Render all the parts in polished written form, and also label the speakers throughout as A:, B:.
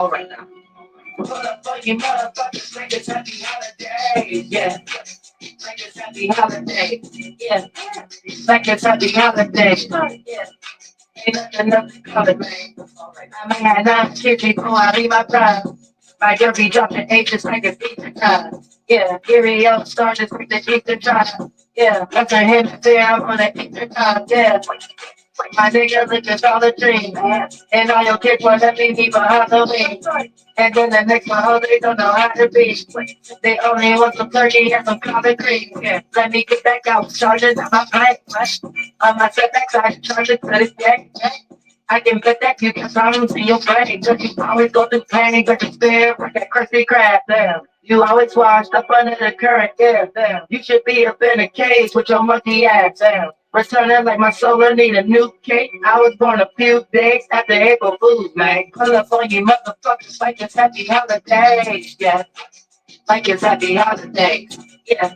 A: All right now. Pull up for you motherfuckers like it's happy holiday. Yeah. Like it's happy holiday. Yeah. Like it's happy holiday. Yeah. Ain't nothing else to call it, man. I may have 9 kids before I leave my pride. My girl be dropping H's like it's Easter time. Yeah, here we go, start just like the Easter time. Yeah, that's a hemisphere, I'm on the Easter time. Yeah, my nigga look just all the dream. And all your kids want to be me for Halloween. And then the next one, oh, they don't know how to be. They only want some turkey and some collard greens. Yeah, let me get back out, charging on my pipe. On my setbacks, I charge it to this day. I can bet that you got problems in your brain. Cause you always go through pain, but you stare like a crispy crab. Damn. You always washed up under the current. Yeah, damn. You should be up in a cage with your monkey ass. Damn. Returning like my soul need a new cake. I was born a few days after April Fools, man. Pull up on you motherfuckers like it's happy holidays. Yeah, like it's happy holidays. Yeah,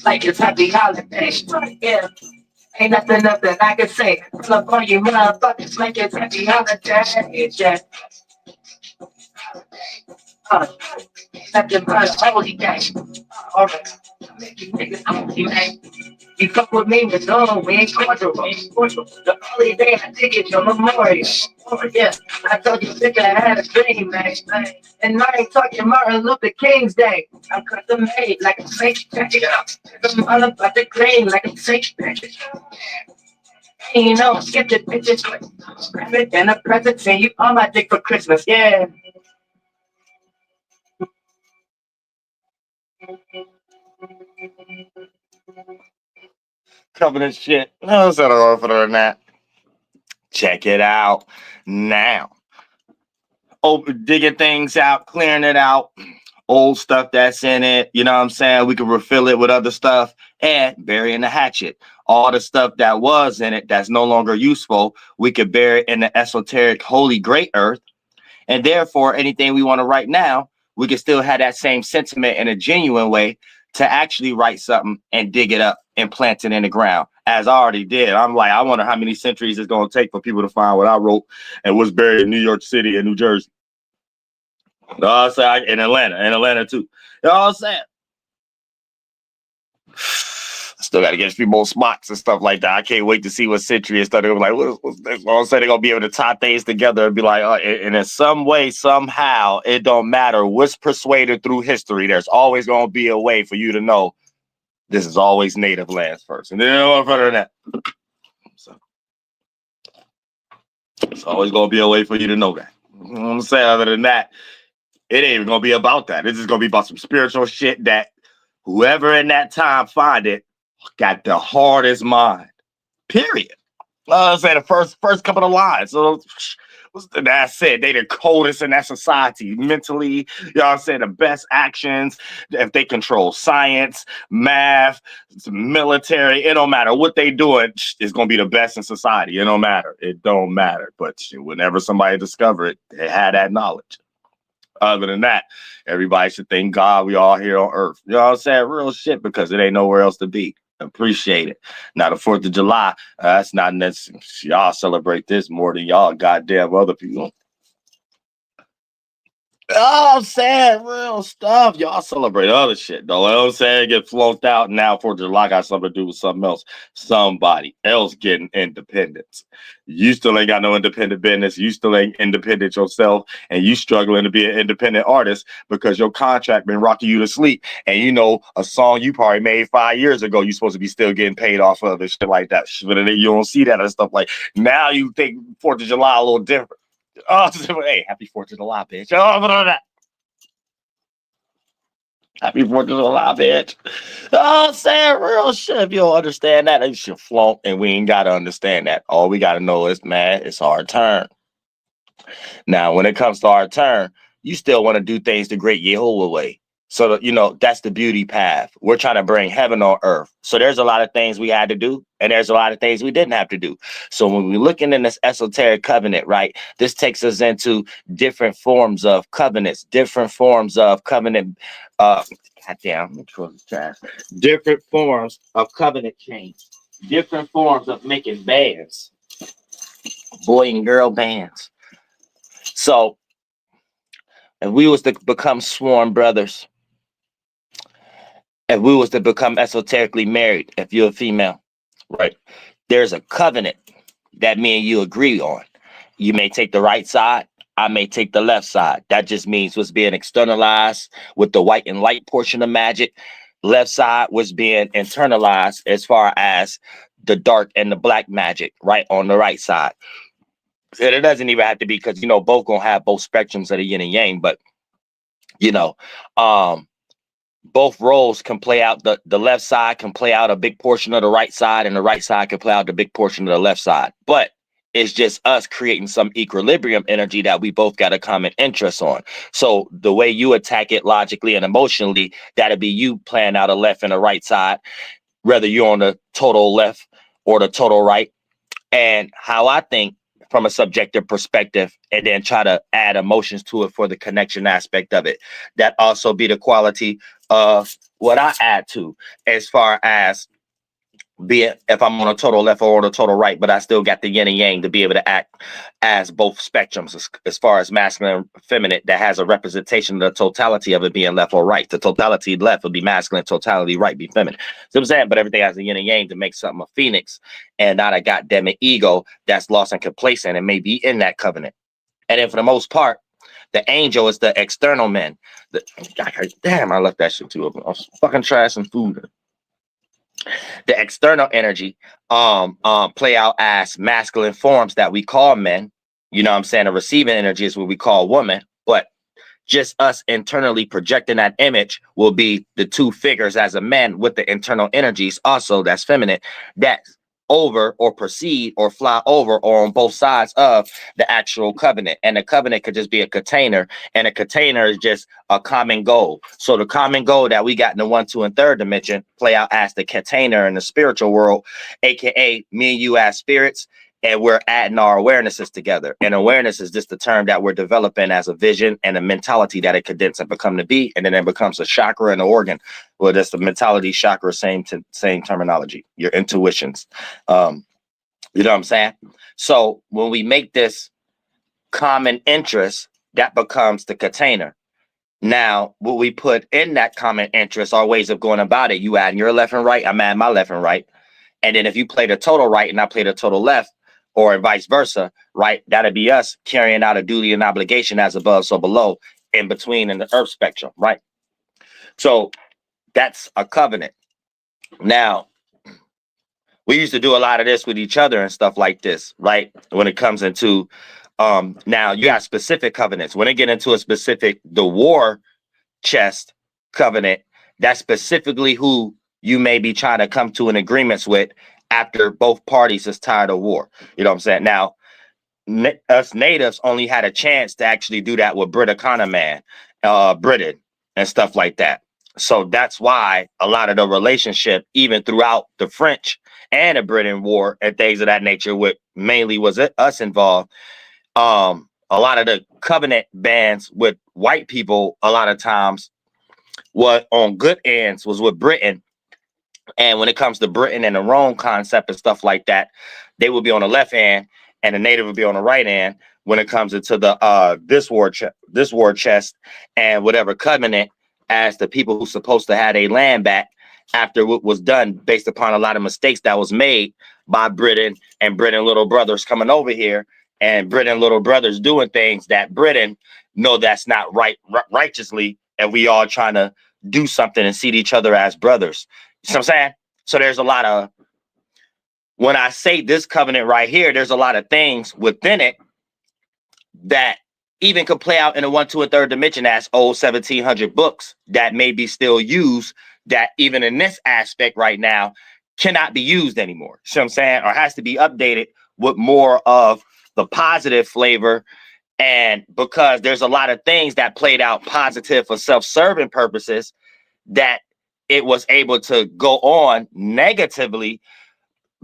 A: like it's happy holidays. Yeah. Ain't nothing else that I can say. Pull up on you motherfuckers like it's happy holidays. Yeah. Uh, nothing but a holy day. Alright. Make you niggas holy, man. You fuck with me with no, we ain't cordial. The only day I dig is your memorial. Oh yeah, I told you sick I had a dream, man. And I ain't talking Martin Luther King's Day. I'm custom made like a fake jacket. I'm all about the green like a fake jacket. And you know, skip the bitches quick. Grab it and a present, and you on my dick for Christmas, yeah.
B: Covenant shit. No, set it off for that. Check it out now. Open, digging things out, clearing it out, old stuff that's in it. You know what I'm saying? We can refill it with other stuff and burying the hatchet. All the stuff that was in it that's no longer useful, we could bury in the esoteric, holy, great earth. And therefore, anything we want to write now, we can still have that same sentiment in a genuine way to actually write something and dig it up and plant it in the ground, as I already did. I'm like, I wonder how many centuries it's going to take for people to find what I wrote and was buried in New York City and New Jersey. You know what I'm saying? In Atlanta too. You know what I'm saying? Still got to get a few more spots and stuff like that. I can't wait to see what century and stuff. They're like, what's this? All of a sudden, they're going to be able to tie things together and be like, and in some way, somehow, it don't matter what's persuaded through history. There's always going to be a way for you to know this is always native lands first. And then further than that. So, it's always going to be a way for you to know that. You know what I'm saying? Other than that, it ain't even going to be about that. It's just going to be about some spiritual shit that whoever in that time find it got the hardest mind. Period. I say the first couple of lines. So that's it. They the coldest in that society. Mentally, you know what I'm saying? The best actions. If they control science, math, military, it don't matter what they doing, it's gonna be the best in society. It don't matter. It don't matter. But whenever somebody discover it, they had that knowledge. Other than that, everybody should thank God we all here on earth. You know what I'm saying? Real shit, because it ain't nowhere else to be. Appreciate it. Now, the 4th of July, that's not necessary. Y'all celebrate this more than y'all goddamn other people. Oh, I'm saying real stuff. Y'all celebrate other shit, though. You know what I'm saying? Get floated out. Now, 4th of July got something to do with something else. Somebody else getting independence. You still ain't got no independent business. You still ain't independent yourself. And you struggling to be an independent artist because your contract been rocking you to sleep. And you know, a song you probably made 5 years ago, you supposed to be still getting paid off of and shit like that. But you don't see that and stuff like now you think 4th of July a little different. Oh, hey, happy 4th of July, bitch. Oh, that. Happy 4th of July, bitch. Oh, saying real shit. If you don't understand that, you should flaunt, and we ain't got to understand that. All we got to know is, man, it's our turn. Now, when it comes to our turn, you still want to do things the great Yahlahuè way. So, you know, that's the beauty path. We're trying to bring heaven on earth. So there's a lot of things we had to do, and there's a lot of things we didn't have to do. So when we're looking in this esoteric covenant, right, this takes us into different forms of covenants, different forms of covenant, goddamn, different forms of covenant change, different forms of making bands, boy and girl bands. So
A: If we was to become sworn brothers, if we was to become esoterically married, if you're a female, right? There's a covenant that me and you agree on. You may take the right side, I may take the left side. That just means what's being externalized with the white and light portion of magic. Left side was being internalized as far as the dark and the black magic, right, on the right side. And it doesn't even have to be because, both gonna have both spectrums of the yin and yang, but, you know, um, both roles can play out. The left side can play out a big portion of the right side, and the right side can play out the big portion of the left side. But it's just us creating some equilibrium energy that we both got a common interest on. So the way you attack it logically and emotionally, that'll be you playing out a left and a right side, whether you're on the total left or the total right. And how I think from a subjective perspective, and then try to add emotions to it for the connection aspect of it. That also be the quality of what I add to, as far as be it if I'm on a total left or on a total right, but I still got the yin and yang to be able to act as both spectrums, as far as masculine and feminine, that has a representation of the totality of it being left or right. The totality left would be masculine, totality right be feminine. So I'm saying, but everything has a yin and yang to make something a phoenix and not a goddamn ego that's lost and complacent and may be in that covenant. And then for the most part, the angel is the external man. Damn, I left that shit too. I was fucking trash and food. The external energy play out as masculine forms that we call men. You know what I'm saying? The receiving energy is what we call woman. But just us internally projecting that image will be the two figures as a man with the internal energies also that's feminine, that over or proceed or fly over or on both sides of the actual covenant. And the covenant could just be a container, and a container is just a common goal. So the common goal that we got in the 1, 2, and 3rd dimension play out as the container in the spiritual world, aka me and you as spirits, and we're adding our awarenesses together. And awareness is just the term that we're developing as a vision and a mentality that it condenses and become to be, and then it becomes a chakra and an organ. Well, that's the mentality, chakra, same terminology. Your intuitions, you know what I'm saying? So when we make this common interest, that becomes the container. Now, what we put in that common interest, our ways of going about it, you add your left and right, I'm adding my left and right. And then if you play the total right and I play the total left, or vice versa, right? That'd be us carrying out a duty and obligation as above, so below, in between in the earth spectrum, right? So that's a covenant. Now, we used to do a lot of this with each other and stuff like this, right? When it comes into, now you have specific covenants. When they get into a specific, the war chest covenant, that's specifically who you may be trying to come to an agreements with after both parties is tired of war. You know what I'm saying? Now, us natives only had a chance to actually do that with Britain and stuff like that. So that's why a lot of the relationship, even throughout the French and the Britain War and things of that nature, with mainly was it us involved. A lot of the covenant bands with white people, a lot of times, what on good ends was with Britain. And when it comes to Britain and the Rome concept and stuff like that, they will be on the left hand and the native will be on the right hand when it comes into the this war chest and whatever covenant as the people who's supposed to have a land back after what was done based upon a lot of mistakes that was made by Britain and Britain little brothers coming over here and Britain little brothers doing things that Britain know that's not righteously, and we all trying to do something and see each other as brothers. You know what I'm saying? So there's a lot of, when I say this covenant right here, there's a lot of things within it that even could play out in a 1, 2, and 3rd dimension as old 1700 books that may be still used, that even in this aspect right now cannot be used anymore. See what I'm saying? Or has to be updated with more of the positive flavor. And because there's a lot of things that played out positive for self-serving purposes, that it was able to go on negatively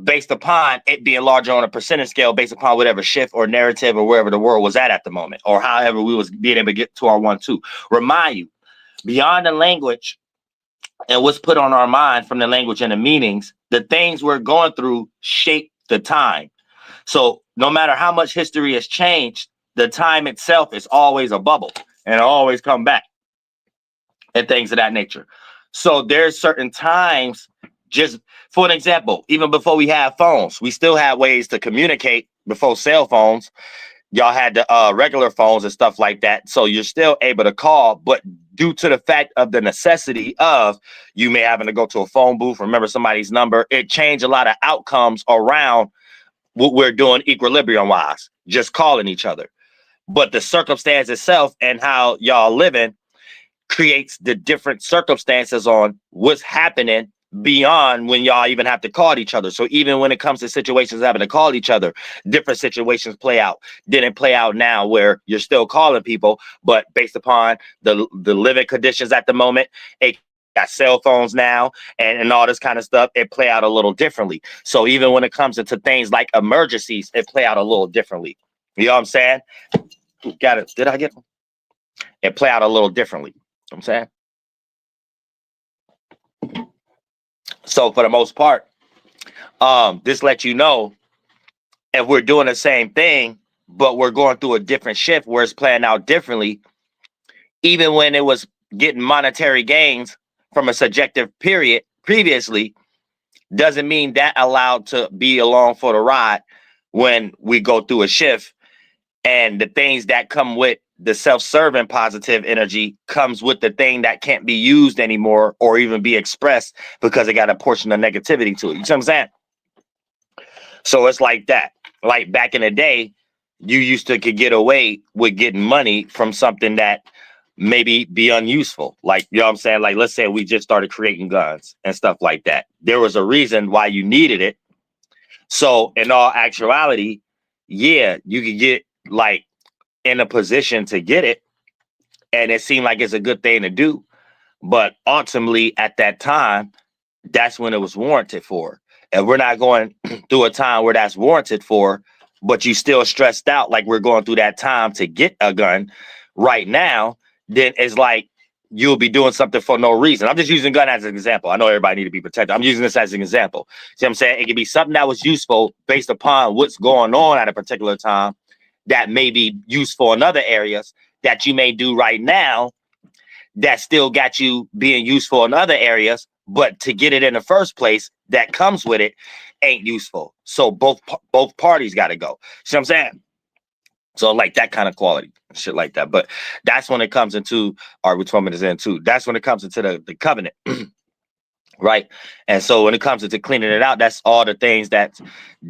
A: based upon it being larger on a percentage scale, based upon whatever shift or narrative or wherever the world was at the moment, or however we was being able to get to our 1, 2. Remind you, beyond the language and what's put on our mind from the language and the meanings, the things we're going through shape the time. So no matter how much history has changed, the time itself is always a bubble.
B: and it'll always come back and things of that nature. So there's certain times, just for an example, even before we had phones, we still had ways to communicate before cell phones. Y'all had the regular phones and stuff like that. So you're still able to call, but due to the fact of the necessity of you may having to go to a phone booth, remember somebody's number, it changed a lot of outcomes around what we're doing equilibrium wise, just calling each other. But the circumstance itself and how y'all living creates the different circumstances on what's happening beyond when y'all even have to call each other. So even when it comes to situations having to call each other, different situations play out. Didn't play out now where you're still calling people, but based upon the living conditions at the moment, it got cell phones now and all this kind of stuff, it play out a little differently. So even when it comes into things like emergencies, it play out a little differently. You know what I'm saying? Got it. Did I get them? It play out a little differently. You know what I'm saying? So for the most part, this lets you know if we're doing the same thing, but we're going through a different shift where it's playing out differently, even when it was getting monetary gains from a subjective period previously, doesn't mean that allowed to be along for the ride when we go through a shift. And the things that come with the self-serving positive energy comes with the thing that can't be used anymore or even be expressed because it got a portion of negativity to it. You see what I'm saying? So it's like that. Like back in the day, you used to could get away with getting money from something that maybe be unuseful. Like, you know what I'm saying? Like, let's say we just started creating guns and stuff like that. There was a reason why you needed it. So in all actuality, yeah, you could get like in a position to get it, and it seemed like it's a good thing to do. But ultimately, at that time, that's when it was warranted for. And we're not going through a time where that's warranted for, but you still stressed out like we're going through that time to get a gun right now, then it's like you'll be doing something for no reason. I'm just using gun as an example. I know everybody need to be protected. I'm using this as an example. See what I'm saying? It could be something that was useful based upon what's going on at a particular time that may be useful in other areas that you may do right now that still got you being useful in other areas, but to get it in the first place that comes with it ain't useful. So both parties got to go. See what I'm saying? So like that kind of quality, shit like that. But that's when it comes into, or which 12 minutes in too, that's when it comes into the covenant. Right. And so when it comes into cleaning it out, that's all the things that's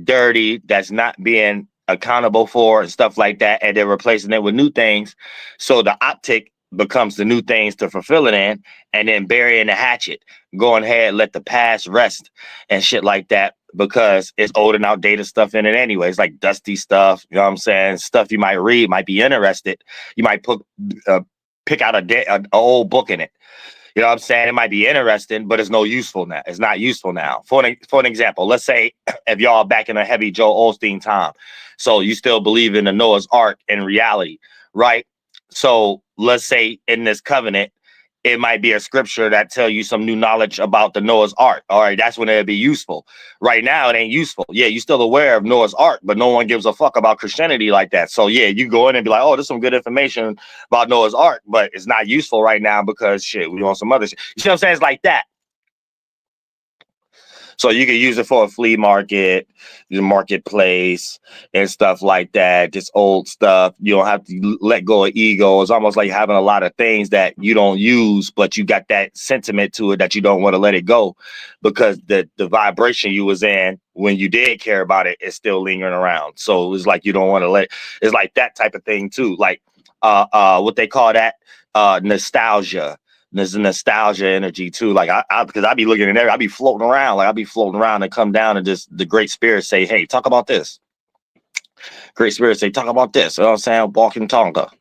B: dirty, that's not being accountable for and stuff like that. And they're replacing it with new things. So the optic becomes the new things to fulfill it in, and then burying the hatchet, going ahead, let the past rest and shit like that, because it's old and outdated stuff in it anyway. It's like dusty stuff. You know what I'm saying? Stuff you might read, might be interested. You might pick out an old book in it. You know what I'm saying? It might be interesting, but it's no useful now. It's not useful now. For an example, let's say if y'all back in a heavy Joel Osteen time, so you still believe in the Noah's Ark in reality, right? So let's say in this covenant, it might be a scripture that tell you some new knowledge about the Noah's Ark. All right, that's when it'd be useful. Right now, it ain't useful. Yeah, you're still aware of Noah's Ark, but no one gives a fuck about Christianity like that. So yeah, you go in and be like, oh, there's some good information about Noah's Ark, but it's not useful right now because shit, we want some other shit. You see what I'm saying? It's like that. So you can use it for a flea market, the marketplace, and stuff like that. Just old stuff. You don't have to let go of ego. It's almost like having a lot of things that you don't use, but you got that sentiment to it that you don't want to let it go because the vibration you was in when you did care about it is still lingering around. So it's like you don't want to let it. It's like that type of thing too. Like what they call that nostalgia. There's a nostalgia energy too. Like because I be looking in there, I be floating around. Like I be floating around and come down and just the great spirits say, hey, talk about this. Great spirits say, talk about this. You know what I'm saying? Walking Tonka. You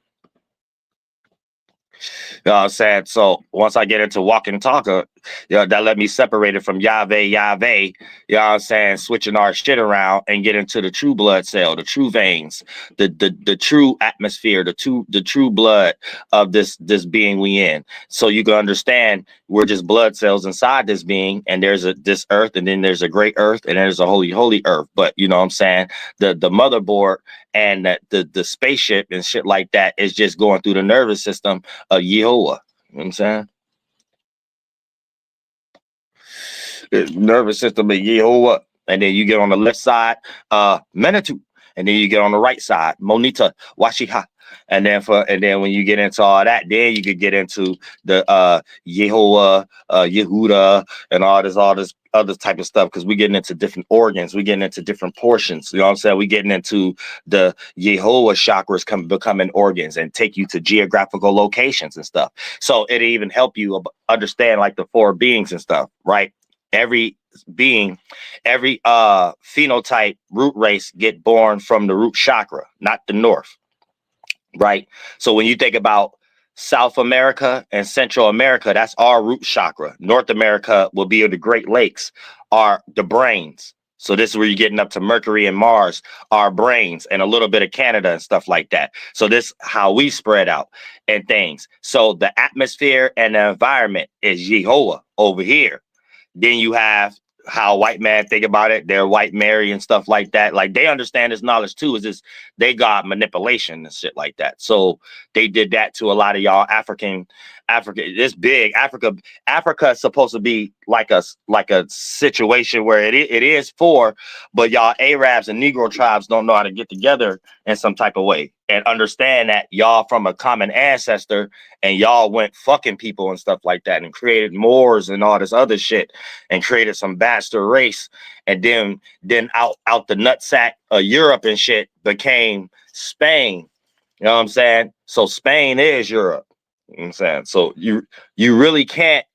B: know what I'm saying? So once I get into walking Tonka, that let me separate it from Yahweh, Yahweh. You know what I'm saying? Switching our shit around and get into the true blood cell, the true veins, the true atmosphere, the true blood of this being we in. So you can understand we're just blood cells inside this being, and there's this earth, and then there's a great earth, and there's a holy earth. But you know what I'm saying? The motherboard and that the spaceship and shit like that is just going through the nervous system of Yahlahuè. You know what I'm saying? The nervous system of Yahlahuè. And then you get on the left side, Manitou. And then you get on the right side, Monita, Washiha. And then when you get into all that, then you could get into the Yahlahuè, Yehuda, and all this other type of stuff, because we're getting into different organs, we're getting into different portions. You know what I'm saying? We're getting into the Yahlahuè chakras becoming organs and take you to geographical locations and stuff. So it even help you understand like the four beings and stuff, right? Every being, every phenotype root race get born from the root chakra, not the north, right? So when you think about South America and Central America, that's our root chakra. North America will be the Great Lakes, are the brains. So this is where you're getting up to Mercury and Mars, our brains, and a little bit of Canada and stuff like that. So this how we spread out and things. So the atmosphere and the environment is Yahlahuè over here. Then you have how white man think about it, their white Mary and stuff like that. Like they understand this knowledge too, is this they got manipulation and shit like that. So they did that to a lot of y'all Africa, this big Africa is supposed to be like a situation where it is for, but y'all Arabs and Negro tribes don't know how to get together in some type of way and understand that y'all from a common ancestor and y'all went fucking people and stuff like that and created Moors and all this other shit and created some bastard race. And then out the nutsack of Europe and shit became Spain. You know what I'm saying? So Spain is Europe. You know what I'm saying? So you really can't,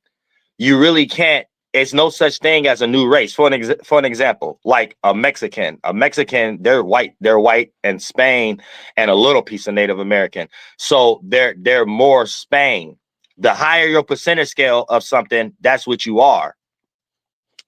B: it's no such thing as a new race. For an example, like a Mexican, they're white and Spain and a little piece of Native American. So they're more Spain. The higher your percentage scale of something, that's what you are.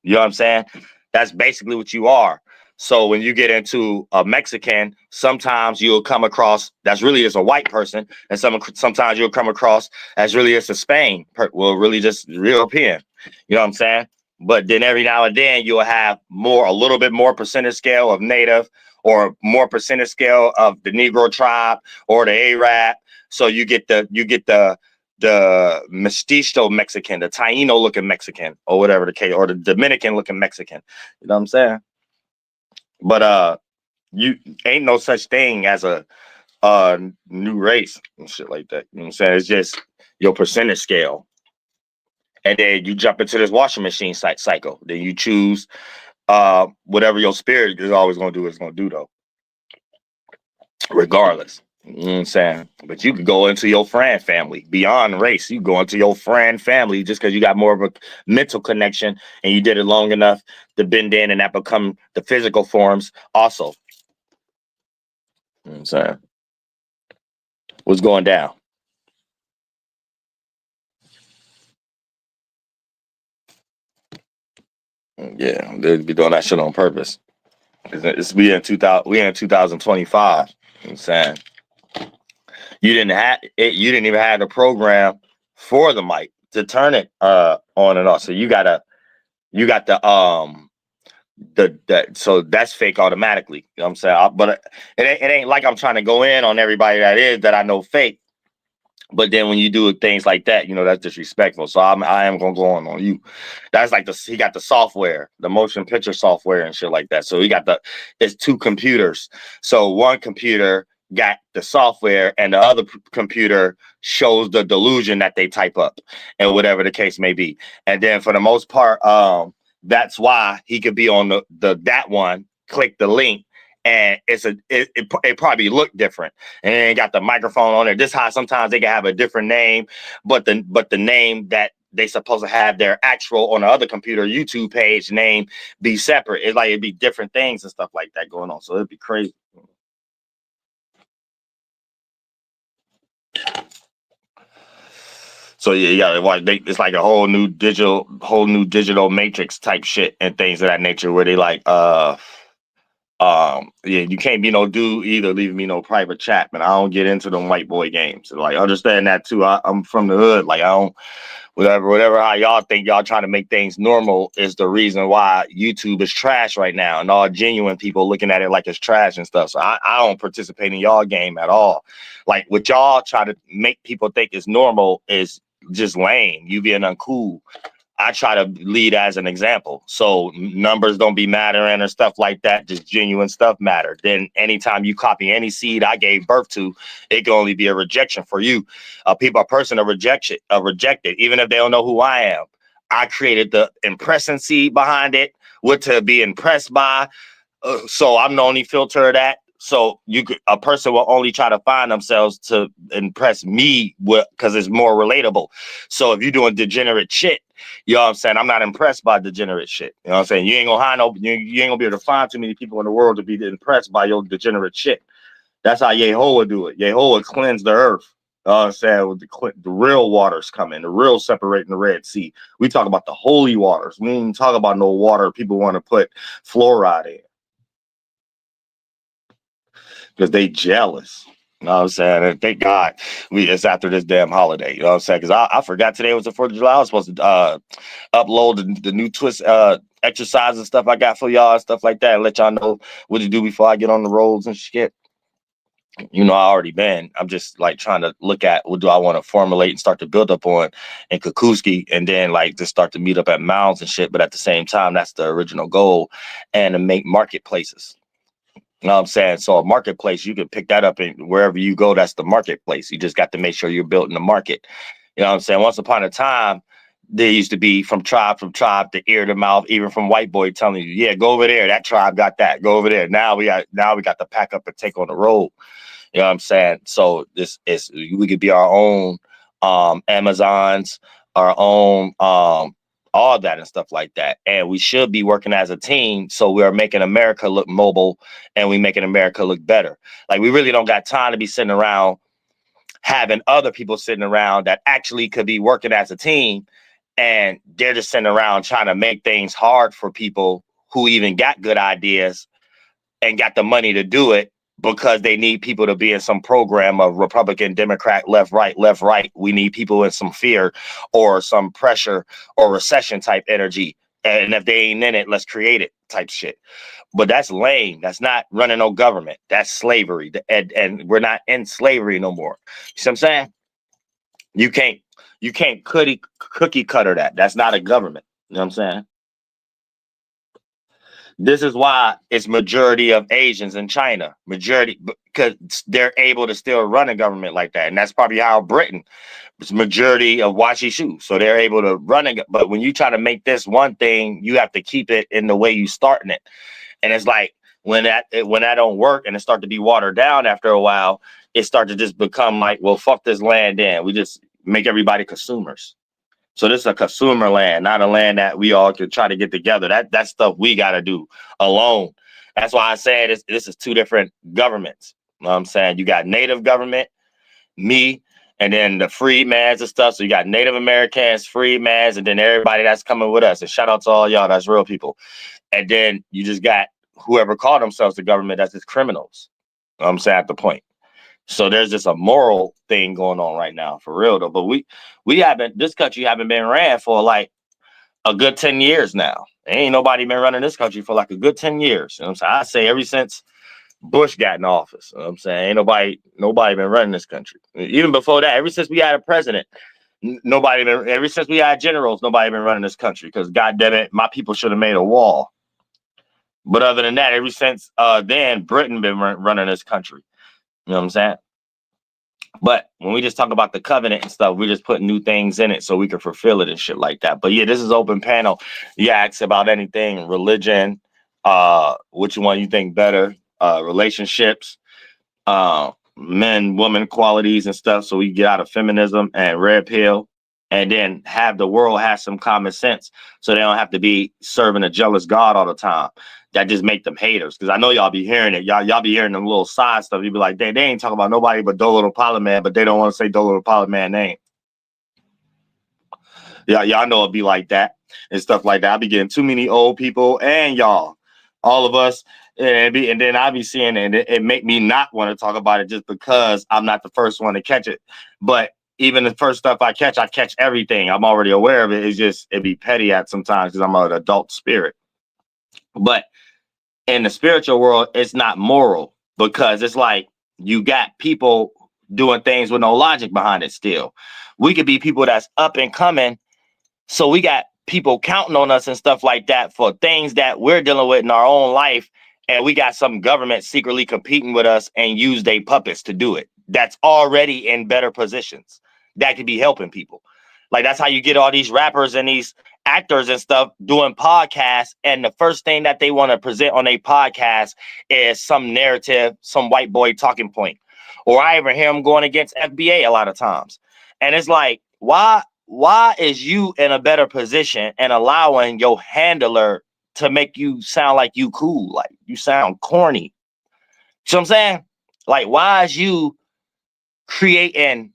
B: You know what I'm saying? That's basically what you are. So when you get into a Mexican, sometimes you'll come across that's really just a white person, and sometimes you'll come across as really just a Spain, really just European. You know what I'm saying? But then every now and then you'll have a little bit more percentage scale of Native, or more percentage scale of the Negro tribe or the Arab. So you get the mestizo Mexican, the Taino looking Mexican, or whatever the case, or the Dominican looking Mexican. You know what I'm saying? But you ain't no such thing as a new race and shit like that. You know what I'm saying? It's just your percentage scale. And then you jump into this washing machine cycle. Then you choose whatever your spirit is always gonna do, it's gonna do though. Regardless. You know what I'm saying? But you could go into your friend family beyond race. You go into your friend family just because you got more of a mental connection and you did it long enough to bend in and that become the physical forms also. You know what I'm saying? What's going down? Yeah, they'd be doing that shit on purpose. We in 2025. You know what I'm saying? You didn't even have the program for the mic to turn it on and off. So you got so that's fake automatically. You know what I'm saying? But it ain't like I'm trying to go in on everybody that I know fake. But then when you do things like that, you know, that's disrespectful. So I am gonna go on you. That's like he got the software, the motion picture software and shit like that. So it's two computers. So one computer got the software and the other computer shows the delusion that they type up and whatever the case may be. And then for the most part, that's why he could be on that one, click the link, and it probably looked different, and it ain't got the microphone on it. This how sometimes they can have a different name, but the name that they supposed to have their actual on the other computer YouTube page name be separate. It's like it'd be different things and stuff like that going on. So it'd be crazy. So yeah, you gotta watch. It's like a whole new digital matrix type shit and things of that nature where they like, yeah, you can't be no dude either, leaving me no private chat, man. I don't get into them white boy games. Like, understand that too. I'm from the hood. Like, I don't, whatever how y'all think y'all trying to make things normal is the reason why YouTube is trash right now, and all genuine people looking at it like it's trash and stuff. So I don't participate in y'all game at all. Like, what y'all try to make people think is normal is just lame. You being uncool. I try to lead as an example. So numbers don't be mattering and stuff like that. Just genuine stuff matter. Then anytime you copy any seed I gave birth to, it can only be a rejection for you. A person a rejected, even if they don't know who I am. I created the impressing seed behind it, what to be impressed by. So I'm the only filter of that. So a person will only try to find themselves to impress me because it's more relatable. So if you're doing degenerate shit, you know what I'm saying? I'm not impressed by degenerate shit. You know what I'm saying? You ain't gonna be able to find too many people in the world to be impressed by your degenerate shit. That's how Yahlahuè would do it. Yahlahuè would cleanse the earth. You know what I'm saying? With the real waters coming, the real separating the Red Sea. We talk about the holy waters. We ain't talk about no water people want to put fluoride in. Because they jealous. You know what I'm saying? And thank God it's after this damn holiday. You know what I'm saying? Because I forgot today was the 4th of July. I was supposed to upload the new twist exercise and stuff I got for y'all and stuff like that, and let y'all know what to do before I get on the roads and shit. You know, I already been. I'm just like trying to look at what do I want to formulate and start to build up on in Kukuski, and then like just start to meet up at mounds and shit. But at the same time, that's the original goal, and to make marketplaces. You know what I'm saying? So a marketplace, you can pick that up and wherever you go, that's the marketplace. You just got to make sure you're building the market. You know what I'm saying? Once upon a time, there used to be from tribe to ear to mouth, even from white boy telling you, yeah, go over there. That tribe got that. Go over there. Now we got to pack up and take on the road. You know what I'm saying? So we could be our own Amazons, our own all that and stuff like that. And we should be working as a team. So we are making America look mobile and we making America look better. Like, we really don't got time to be sitting around having other people sitting around that actually could be working as a team. And they're just sitting around trying to make things hard for people who even got good ideas and got the money to do it, because they need people to be in some program of Republican, Democrat, left, right. We need people in some fear or some pressure or recession type energy. And if they ain't in it, let's create it type shit. But that's lame. That's not running no government. That's slavery. And we're not in slavery no more. You see what I'm saying? You can't cookie cutter that. That's not a government. You know what I'm saying? This is why it's majority of Asians in China, because they're able to still run a government like that. And that's probably how Britain, it's majority of Washishu. So they're able to run it. But when you try to make this one thing, you have to keep it in the way you starting it. And it's like when that don't work and it start to be watered down after a while, it start to just become like, well, fuck this land in. We just make everybody consumers. So this is a consumer land, not a land that we all could try to get together. That's stuff we got to do alone. That's why I said this is two different governments. You know what I'm saying? You got native government, me, and then the freedmans and stuff. So you got Native Americans, freedmans, and then everybody that's coming with us. And shout out to all y'all, that's real people. And then you just got whoever call themselves the government, that's just criminals. You know what I'm saying, at the point. So there's just a moral thing going on right now, for real though. But this country haven't been ran for like a good 10 years now. Ain't nobody been running this country for like a good 10 years. You know what I'm saying? I say ever since Bush got in office. You know what I'm saying? Ain't nobody been running this country. Even before that, ever since we had a president, ever since we had generals, nobody been running this country, because goddamn it, my people should have made a wall. But other than that, ever since then, Britain been running this country. You know what I'm saying? But when we just talk about the covenant and stuff, we're just putting new things in it so we can fulfill it and shit like that. But yeah, this is open panel. You ask about anything, religion, which one you think better, relationships, men, woman qualities and stuff. So we get out of feminism and red pill, and then have the world have some common sense, so they don't have to be serving a jealous God all the time. That just make them haters. Because I know y'all be hearing it. Y'all be hearing them little side stuff. You be like, they ain't talking about nobody but DoelowDaPilotman, but they don't want to say DoelowDaPilotman name. Yeah, y'all know it'd be like that and stuff like that. I be getting too many old people and y'all, all of us, and then I be seeing it, and it make me not want to talk about it just because I'm not the first one to catch it. But even the first stuff I catch everything. I'm already aware of it. It's just it be petty at sometimes because I'm an adult spirit. But in the spiritual world, it's not moral because it's like you got people doing things with no logic behind it still. We could be people that's up and coming. So we got people counting on us and stuff like that for things that we're dealing with in our own life. And we got some government secretly competing with us and use their puppets to do it. That's already in better positions that could be helping people. Like that's how you get all these rappers and these actors and stuff doing podcasts. And the first thing that they want to present on a podcast is some narrative, some white boy talking point. Or I even hear them going against FBA a lot of times. And it's like, why is you in a better position and allowing your handler to make you sound like you cool, like you sound corny? You know what I'm saying? Like, why is you creating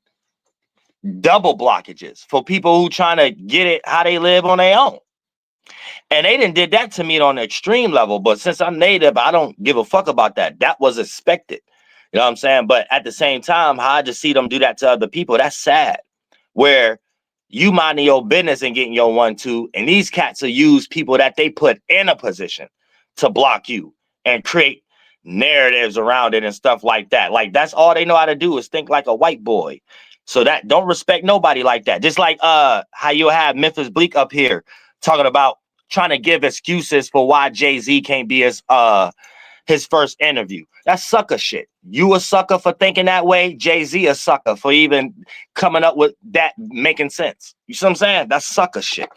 B: double blockages for people who trying to get it how they live on their own? And they didn't did that to me on the extreme level, but since I'm native, I don't give a fuck about that. That was expected. You know what I'm saying? But at the same time, how I just see them do that to other people, that's sad. Where you minding your business and getting your 1-2, and these cats will use people that they put in a position to block you and create narratives around it and stuff like that. Like that's all they know how to do is think like a white boy. So that don't respect nobody like that. Just like how you have Memphis Bleak up here talking about trying to give excuses for why Jay-Z can't be his first interview. That's sucker shit. You a sucker for thinking that way. Jay-Z a sucker for even coming up with that making sense. You see what I'm saying? That's sucker shit.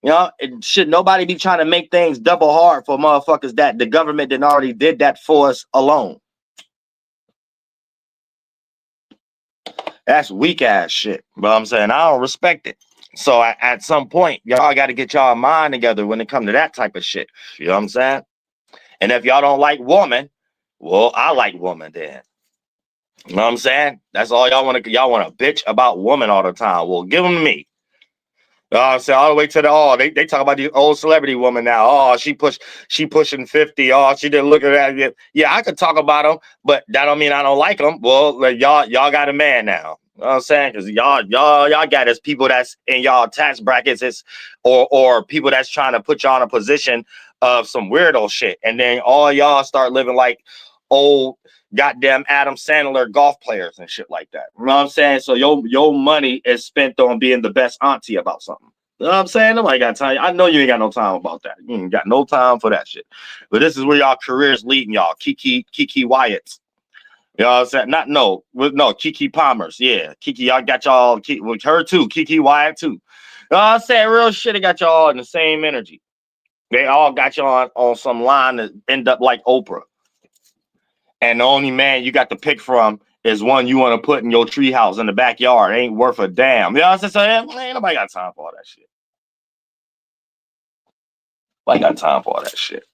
B: You know, it should nobody be trying to make things double hard for motherfuckers that the government didn't already did that for us alone. That's weak ass shit. But I'm saying I don't respect it. So at some point, y'all got to get y'all mind together when it comes to that type of shit. You know what I'm saying? And if y'all don't like woman, well, I like woman then. You know what I'm saying? That's all y'all want to. Y'all want to bitch about woman all the time. Well, give them to me. I'm saying all the way to the they talk about the old celebrity woman now. Oh, she pushing 50. Oh, she didn't look at that. Yeah, I could talk about them, but that don't mean I don't like them. Well, like, y'all got a man now. You know what I'm saying? Because y'all got as people that's in y'all tax brackets, or people that's trying to put y'all in a position of some weirdo shit, and then all y'all start living like old goddamn Adam Sandler golf players and shit like that. You know what I'm saying? So your money is spent on being the best auntie about something. You know what I'm saying? Nobody got time. I know you ain't got no time about that. You ain't got no time for that shit. But this is where y'all careers leading y'all. Kiki Wyatt's. You know what I'm saying? Kiki Palmer's. Yeah. Kiki, y'all got y'all with her too. Kiki Wyatt too. You know what I'm saying? Real shit, it got y'all in the same energy. They all got y'all on some line that end up like Oprah. And the only man you got to pick from is one you want to put in your treehouse in the backyard. It ain't worth a damn. You know what I'm saying? So, ain't nobody got time for all that shit. Nobody got time for all that shit.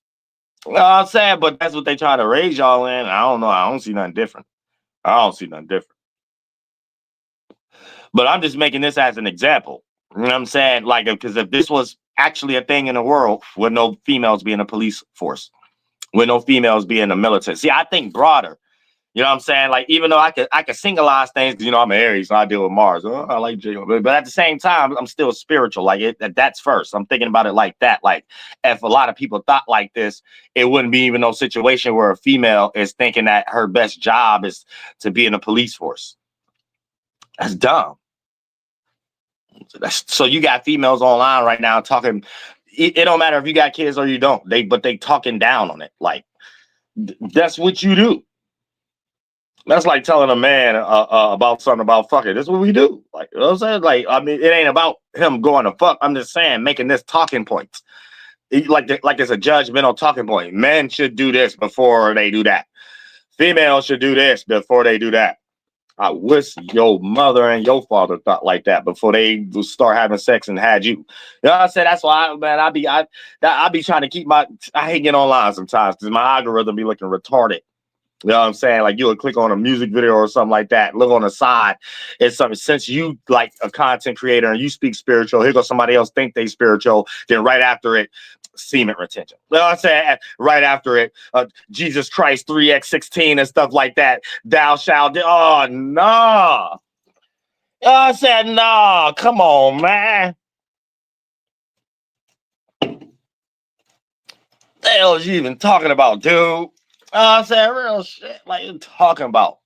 B: You know what I'm saying? But that's what they try to raise y'all in. I don't know. I don't see nothing different. But I'm just making this as an example. You know what I'm saying? Like, because if this was actually a thing in the world, with no females being a police force, with no females being a military. See, I think broader. You know what I'm saying? Like, even though I could singleize things, because, you know, I'm an Aries, so I deal with Mars. Oh, I like J. But at the same time, I'm still spiritual. Like, that's first. I'm thinking about it like that. Like, if a lot of people thought like this, it wouldn't be even no situation where a female is thinking that her best job is to be in the police force. That's dumb. So you got females online right now talking. It don't matter if you got kids or you don't. But they talking down on it. Like, that's what you do. That's like telling a man about something about fucking. This is what we do. Like, you know what I'm saying? Like, I mean, it ain't about him going to fuck. I'm just saying, making this talking points. Like it's a judgmental talking point. Men should do this before they do that. Females should do this before they do that. I wish your mother and your father thought like that before they start having sex and had you. You know what I'm saying? That's why, I be trying to keep I hate getting online sometimes because my algorithm be looking retarded. You know what I'm saying? Like you would click on a music video or something like that. Look on the side. It's something since you like a content creator and you speak spiritual, here goes somebody else think they spiritual. Then right after it, semen retention. You know what I'm saying? Right after it, Jesus Christ 3x16 and stuff like that. Thou shalt do. Oh no. You know what I'm saying? No, come on, man. The hell is you even talking about, dude? I'm saying real shit. Like you're talking about.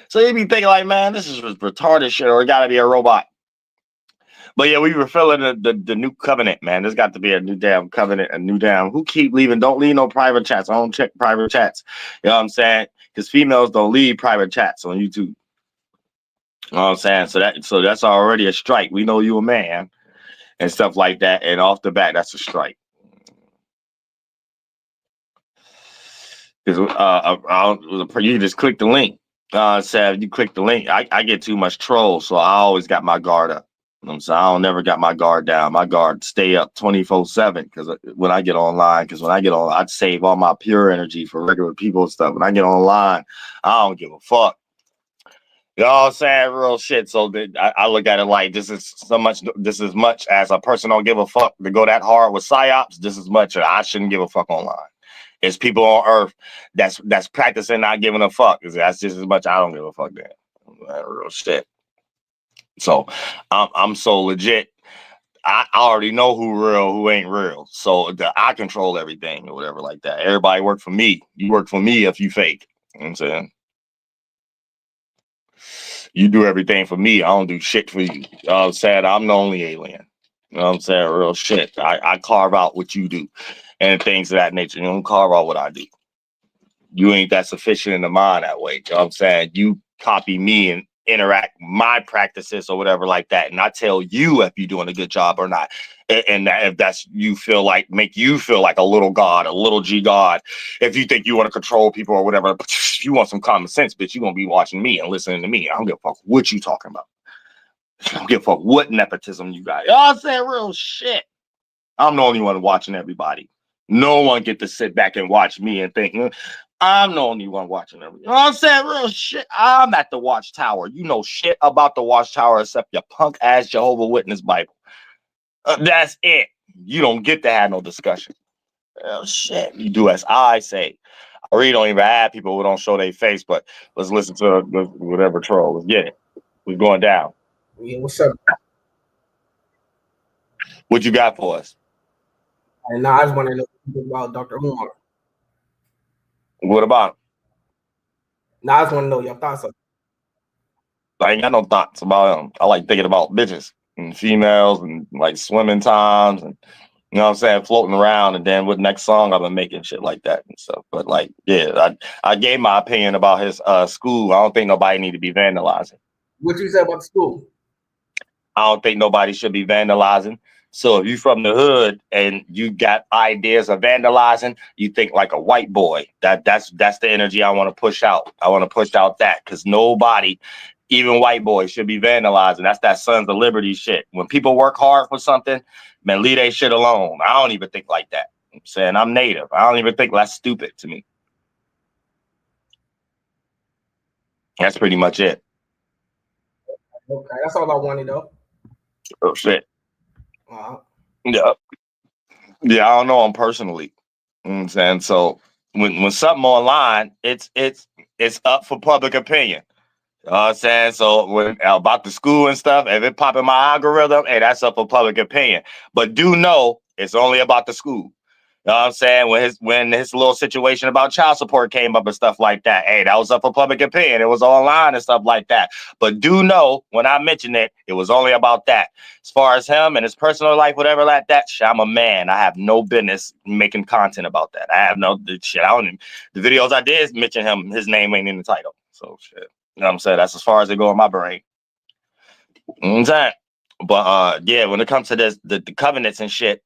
B: So you be thinking like, man, this is retarded shit, or it got to be a robot. But yeah, we were feeling the new covenant, man. There's got to be a new damn covenant, a new damn. Who keep leaving? Don't leave no private chats. I don't check private chats. You know what I'm saying? Because females don't leave private chats on YouTube. You know what I'm saying? So that's already a strike. We know you a man and stuff like that. And off the bat, that's a strike. Because you just click the link. Said you click the link. I get too much troll, so I always got my guard up. You know what I'm saying? I don't never got my guard down. My guard stay up 24/7 because when I get online, I'd save all my pure energy for regular people and stuff. When I get online, I don't give a fuck. You know what I'm saying? Real shit. So I look at it like this is much as a person don't give a fuck to go that hard with psyops. This is much I shouldn't give a fuck online. It's people on earth that's practicing not giving a fuck. That's just as much I don't give a fuck then. Real shit. So I'm so legit. I already know who real, who ain't real. So I control everything or whatever like that. Everybody work for me. You work for me if you fake. You know what I'm saying? You do everything for me. I don't do shit for you. You know what I'm saying? I'm the only alien. You know what I'm saying? Real shit. I carve out what you do and things of that nature. You don't carve out what I do. You ain't that sufficient in the mind that way. You know what I'm saying? You copy me and interact my practices or whatever like that. And I tell you if you're doing a good job or not. And that if that's make you feel like a little God, a little G God. If you think you want to control people or whatever, if you want some common sense, bitch, you're going to be watching me and listening to me. I don't give a fuck what you talking about. I don't give a fuck what nepotism you got. You know what I'm saying? Real shit. I'm the only one watching everybody. No one get to sit back and watch me and think, I'm the only one watching everything. You know what I'm saying? Real shit. I'm at the Watchtower. You know shit about the Watchtower except your punk ass Jehovah's Witness Bible. That's it. You don't get to have no discussion. Well, shit. You do as I say. I really don't even have people who don't show their face, but let's listen to whatever troll. Let's get it. We're going down.
C: Yeah, what's up?
B: What you got for us?
C: And now I just want to know about Dr. Umar.
B: What about him?
C: Now I just want to know your thoughts on it.
B: I ain't got no thoughts about him. I like thinking about bitches and females and like swimming times and you know what I'm saying, floating around, and then with next song I've been making shit like that and stuff. But like, yeah, I gave my opinion about his school. I don't think nobody need to be vandalizing.
C: What you said about the school?
B: I don't think nobody should be vandalizing. So if you from the hood and you got ideas of vandalizing, you think like a white boy. That's the energy I want to push out. I want to push out that because nobody, even white boys, should be vandalizing. That's that Sons of Liberty shit. When people work hard for something, man, leave that shit alone. I don't even think like that. I'm saying I'm native. I don't even think that's stupid to me. That's pretty much it.
C: Okay, that's all I wanted though.
B: Oh shit.
C: Uh-huh.
B: Yeah. Yeah, I don't know him personally. You know what I'm saying? So when something online, it's up for public opinion. You know what I'm saying? So when about the school and stuff, if it pop in my algorithm, hey, that's up for public opinion. But do know it's only about the school. You know what I'm saying? When his little situation about child support came up and stuff like that, hey, that was up for public opinion. It was online and stuff like that. But do know when I mentioned it, it was only about that. As far as him and his personal life, whatever like that, I'm a man. I have no business making content about that. I have no shit. I don't even, the videos I did mention him, his name ain't in the title. So shit. You know what I'm saying? That's as far as it go in my brain. You know what I'm saying? But yeah, when it comes to this, the covenants and shit,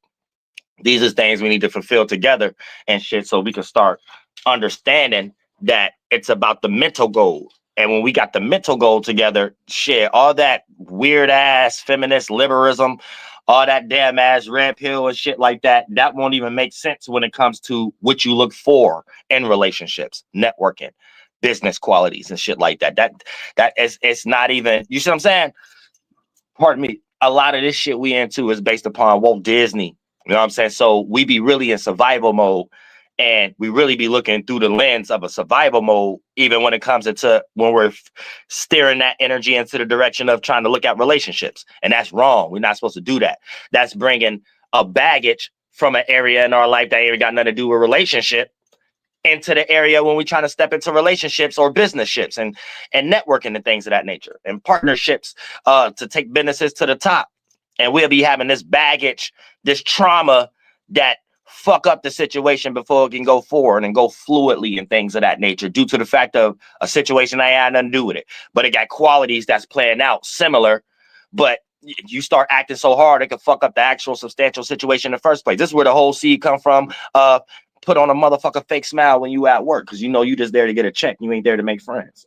B: these are things we need to fulfill together and shit so we can start understanding that it's about the mental goal. And when we got the mental goal together, shit, all that weird ass feminist liberalism, all that damn ass red pill and shit like that, that won't even make sense when it comes to what you look for in relationships, networking, business qualities and shit like that. That is, it's not even, you see what I'm saying? Pardon me. A lot of this shit we into is based upon Walt Disney. You know what I'm saying? So we be really in survival mode, and we really be looking through the lens of a survival mode, even when it comes into when we're steering that energy into the direction of trying to look at relationships. And that's wrong. We're not supposed to do that. That's bringing a baggage from an area in our life that ain't got nothing to do with relationship into the area when we're trying to step into relationships or business ships and networking and things of that nature and partnerships to take businesses to the top. And we'll be having this baggage, this trauma that fuck up the situation before it can go forward and go fluidly and things of that nature due to the fact of a situation that had nothing to do with it. But it got qualities that's playing out similar, but you start acting so hard, it could fuck up the actual substantial situation in the first place. This is where the whole seed come from. Put on a motherfucker fake smile when you at work, because you know you just there to get a check. You ain't there to make friends.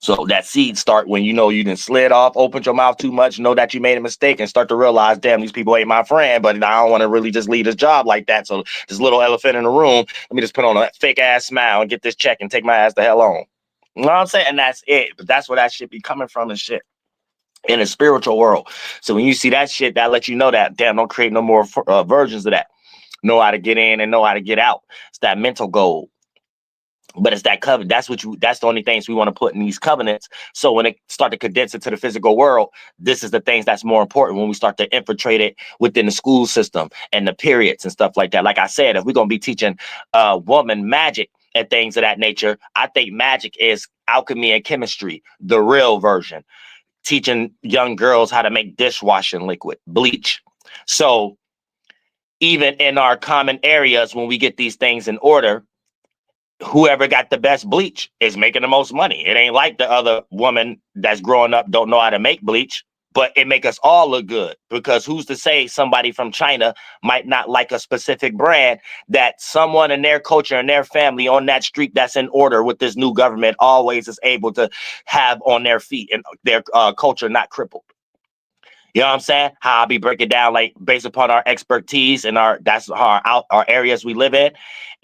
B: So that seed start when you know you done slid off, opened your mouth too much, know that you made a mistake, and start to realize, damn, these people ain't my friend, but I don't want to really just leave this job like that. So this little elephant in the room, let me just put on a fake ass smile and get this check and take my ass the hell on. You know what I'm saying? And that's it. But that's where that shit be coming from and shit. In the spiritual world. So when you see that shit, that lets you know that, damn, don't create no more versions of that. Know how to get in and know how to get out. It's that mental goal. But it's that covenant. That's the only things we want to put in these covenants. So when it start to condense into the physical world, this is the things that's more important when we start to infiltrate it within the school system and the periods and stuff like that. Like I said, if we're going to be teaching woman magic and things of that nature, I think magic is alchemy and chemistry, the real version. Teaching young girls how to make dishwashing liquid, bleach. So even in our common areas, when we get these things in order, whoever got the best bleach is making the most money. It ain't like the other woman that's growing up don't know how to make bleach, but it make us all look good, because who's to say somebody from China might not like a specific brand that someone in their culture and their family on that street that's in order with this new government always is able to have on their feet and their culture not crippled. You know what I'm saying? How I be breaking down, like, based upon our expertise and that's our areas we live in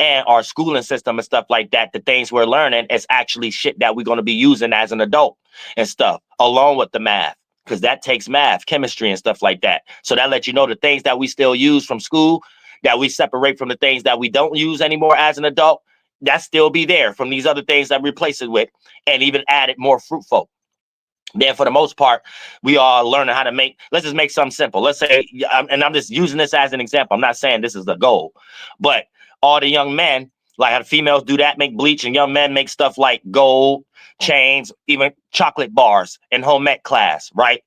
B: and our schooling system and stuff like that. The things we're learning is actually shit that we're going to be using as an adult and stuff, along with the math, because that takes math, chemistry and stuff like that. So that lets you know the things that we still use from school, that we separate from the things that we don't use anymore as an adult, that still be there from these other things that replace it with, and even add it more fruitful. Then for the most part, we are learning how to make, let's just make something simple. Let's say, and I'm just using this as an example. I'm not saying this is the goal, but all the young men, like how the females do that, make bleach, and young men make stuff like gold, chains, even chocolate bars in home ec class, right?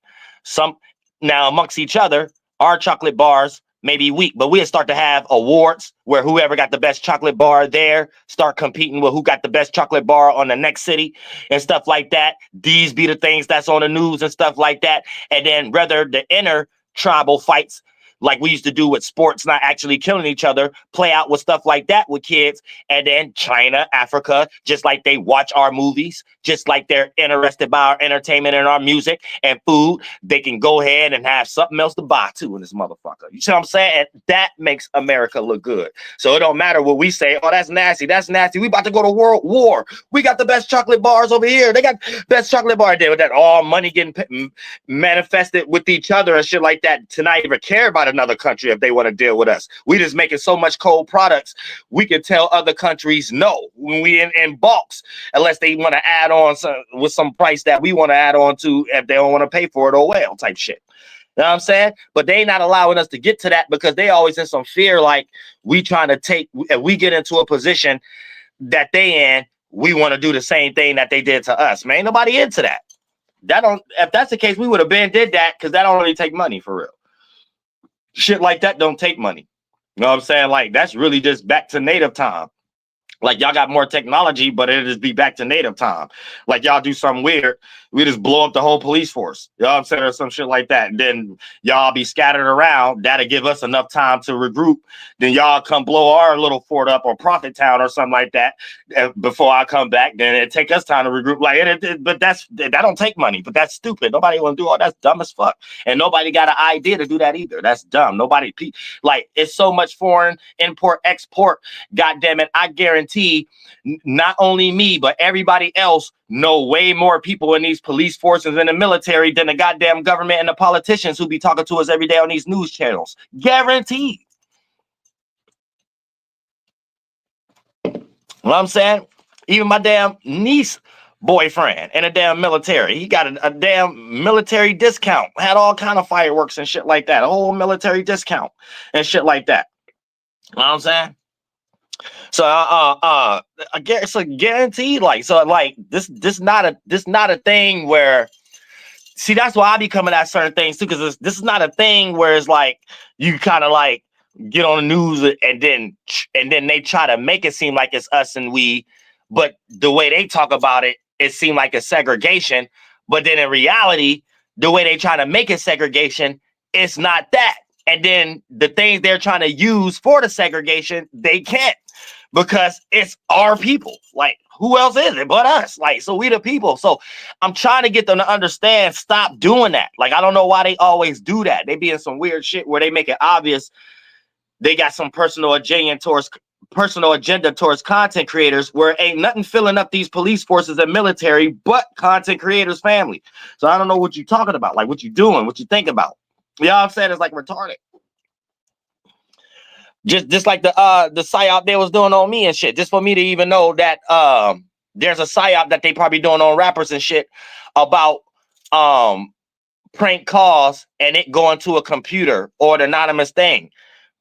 B: Now amongst each other, our chocolate bars may be weak, but we'll start to have awards where whoever got the best chocolate bar there start competing with who got the best chocolate bar on the next city and stuff like that. These be the things that's on the news and stuff like that. And then rather the inner tribal fights, like we used to do with sports, not actually killing each other, play out with stuff like that with kids. And then China, Africa, just like they watch our movies, just like they're interested by our entertainment and our music and food, they can go ahead and have something else to buy too in this motherfucker. You see what I'm saying? And that makes America look good. So it don't matter what we say. Oh, that's nasty. That's nasty. We about to go to world war. We got the best chocolate bars over here. They got best chocolate bar there with that all money getting manifested with each other and shit like that to not even care about another country if they want to deal with us. We just making so much cold products, we can tell other countries no when we in bulks, unless they want to add on with some price that we want to add on to if they don't want to pay for it or well type shit. You know what I'm saying? But they not allowing us to get to that because they always in some fear, like we trying to take, if we get into a position that they in, we want to do the same thing that they did to us. Man, ain't nobody into that. If that's the case, we would have been did that, because that don't really take money for real. Shit like that don't take money. You know what I'm saying? Like, that's really just back to native time. Like, y'all got more technology, but it'll just be back to native time. Like, y'all do something weird, we just blow up the whole police force. You know what I'm saying? Or some shit like that. And then y'all be scattered around. That'll give us enough time to regroup. Then y'all come blow our little fort up or Prophet Town or something like that before I come back. Then it take us time to regroup. Like, but that don't take money. But that's stupid. Nobody want to do all that. That's dumb as fuck. And nobody got an idea to do that either. That's dumb. Nobody, like, it's so much foreign import, export. God damn it. I guarantee guarantee not only me, but everybody else know way more people in these police forces and the military than the goddamn government and the politicians who be talking to us every day on these news channels. Guaranteed. You know what I'm saying? Even my damn niece boyfriend in a damn military. He got a damn military discount. Had all kind of fireworks and shit like that. A whole military discount and shit like that. You know what I'm saying? So I guess it's a guarantee. Like, so like this not a thing where, see, that's why I be coming at certain things too, because this is not a thing where it's like you kind of like get on the news and then they try to make it seem like it's us and we, but the way they talk about it, it seemed like a segregation. But then in reality, the way they try to make it segregation, it's not that. And then the things they're trying to use for the segregation, they can't, because it's our people. Like, who else is it but us? Like, so we the people. So I'm trying to get them to understand, stop doing that. Like, I don't know why they always do that. They be in some weird shit where they make it obvious they got some personal agenda towards content creators, where ain't nothing filling up these police forces and military but content creators' family. So I don't know what you're talking about, like what you doing, what you think about. You know what I'm saying? It's like retarded. Just like the psyop they was doing on me and shit, just for me to even know that there's a psyop that they probably doing on rappers and shit about prank calls and it going to a computer or an anonymous thing.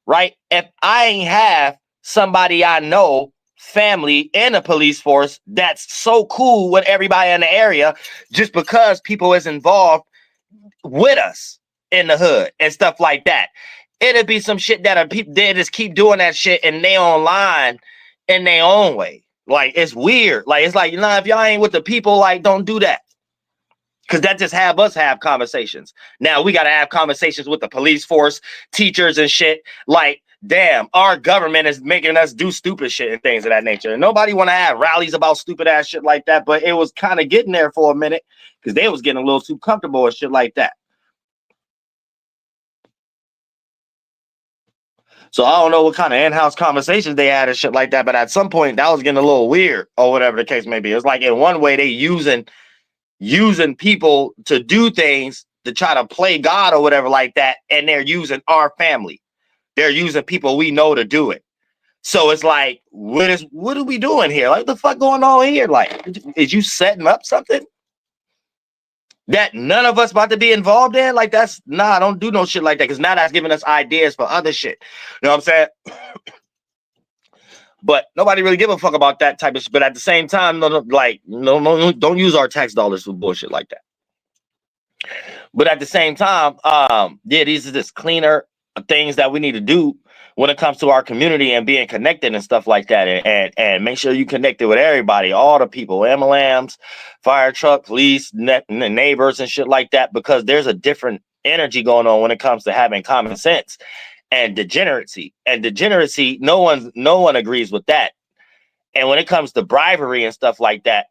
B: Right? If I ain't have somebody I know, family in a police force that's so cool with everybody in the area, just because people is involved with us in the hood and stuff like that, it'd be some shit that they just keep doing that shit and they online in their own way. Like, it's weird. Like, it's like, you know, if y'all ain't with the people, like, don't do that. Because that just have us have conversations. Now we got to have conversations with the police force, teachers and shit. Like, damn, our government is making us do stupid shit and things of that nature. And nobody want to have rallies about stupid ass shit like that. But it was kind of getting there for a minute because they was getting a little too comfortable with shit like that. So I don't know what kind of in-house conversations they had and shit like that. But at some point that was getting a little weird or whatever the case may be. It's like in one way they using people to do things to try to play God or whatever like that, and they're using our family. They're using people we know to do it. So it's like, what are we doing here? Like, what the fuck going on here? Like, is you setting up something that none of us about to be involved in? Like, that's nah, don't do no shit like that, because now that's giving us ideas for other shit. You know what I'm saying? But nobody really give a fuck about that type of shit. But at the same time, no, don't use our tax dollars for bullshit like that. But at the same time, yeah, these are just cleaner things that we need to do when it comes to our community and being connected and stuff like that. And make sure you connected with everybody, all the people, MLMs, fire truck, police, neighbors and shit like that, because there's a different energy going on when it comes to having common sense and degeneracy. And degeneracy, no one agrees with that. And when it comes to bribery and stuff like that,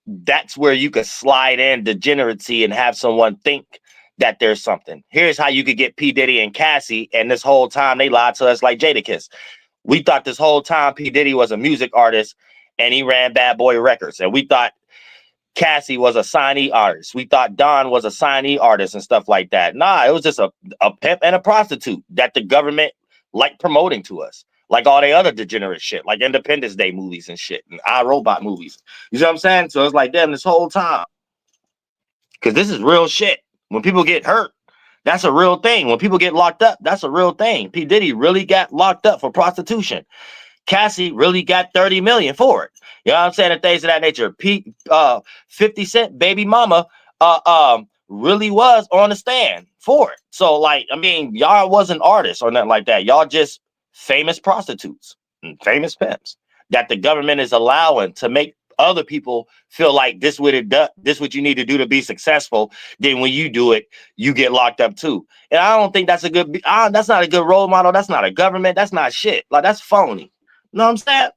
B: that's where you could slide in degeneracy and have someone think that there's something. Here's how you could get P. Diddy and Cassie, and this whole time they lied to us like Jadakiss. We thought this whole time P. Diddy was a music artist and he ran Bad Boy Records, and we thought Cassie was a signee artist. We thought Don was a signee artist and stuff like that. Nah, it was just a pimp and a prostitute that the government liked promoting to us. Like all the other degenerate shit, like Independence Day movies and shit, and iRobot movies. You see what I'm saying? So it's like, damn, this whole time. Because this is real shit. When people get hurt, that's a real thing. When people get locked up, that's a real thing. P. Diddy really got locked up for prostitution. Cassie really got 30 million for it. You know what I'm saying? And things of that nature. 50 Cent baby mama really was on the stand for it. So, like, I mean, y'all wasn't artists or nothing like that. Y'all just famous prostitutes and famous pimps that the government is allowing to make other people feel like this what you need to do to be successful. Then when you do it, you get locked up too. And I don't think that's that's not a good role model. That's not a government. That's not shit. Like, that's phony. You know what I'm saying?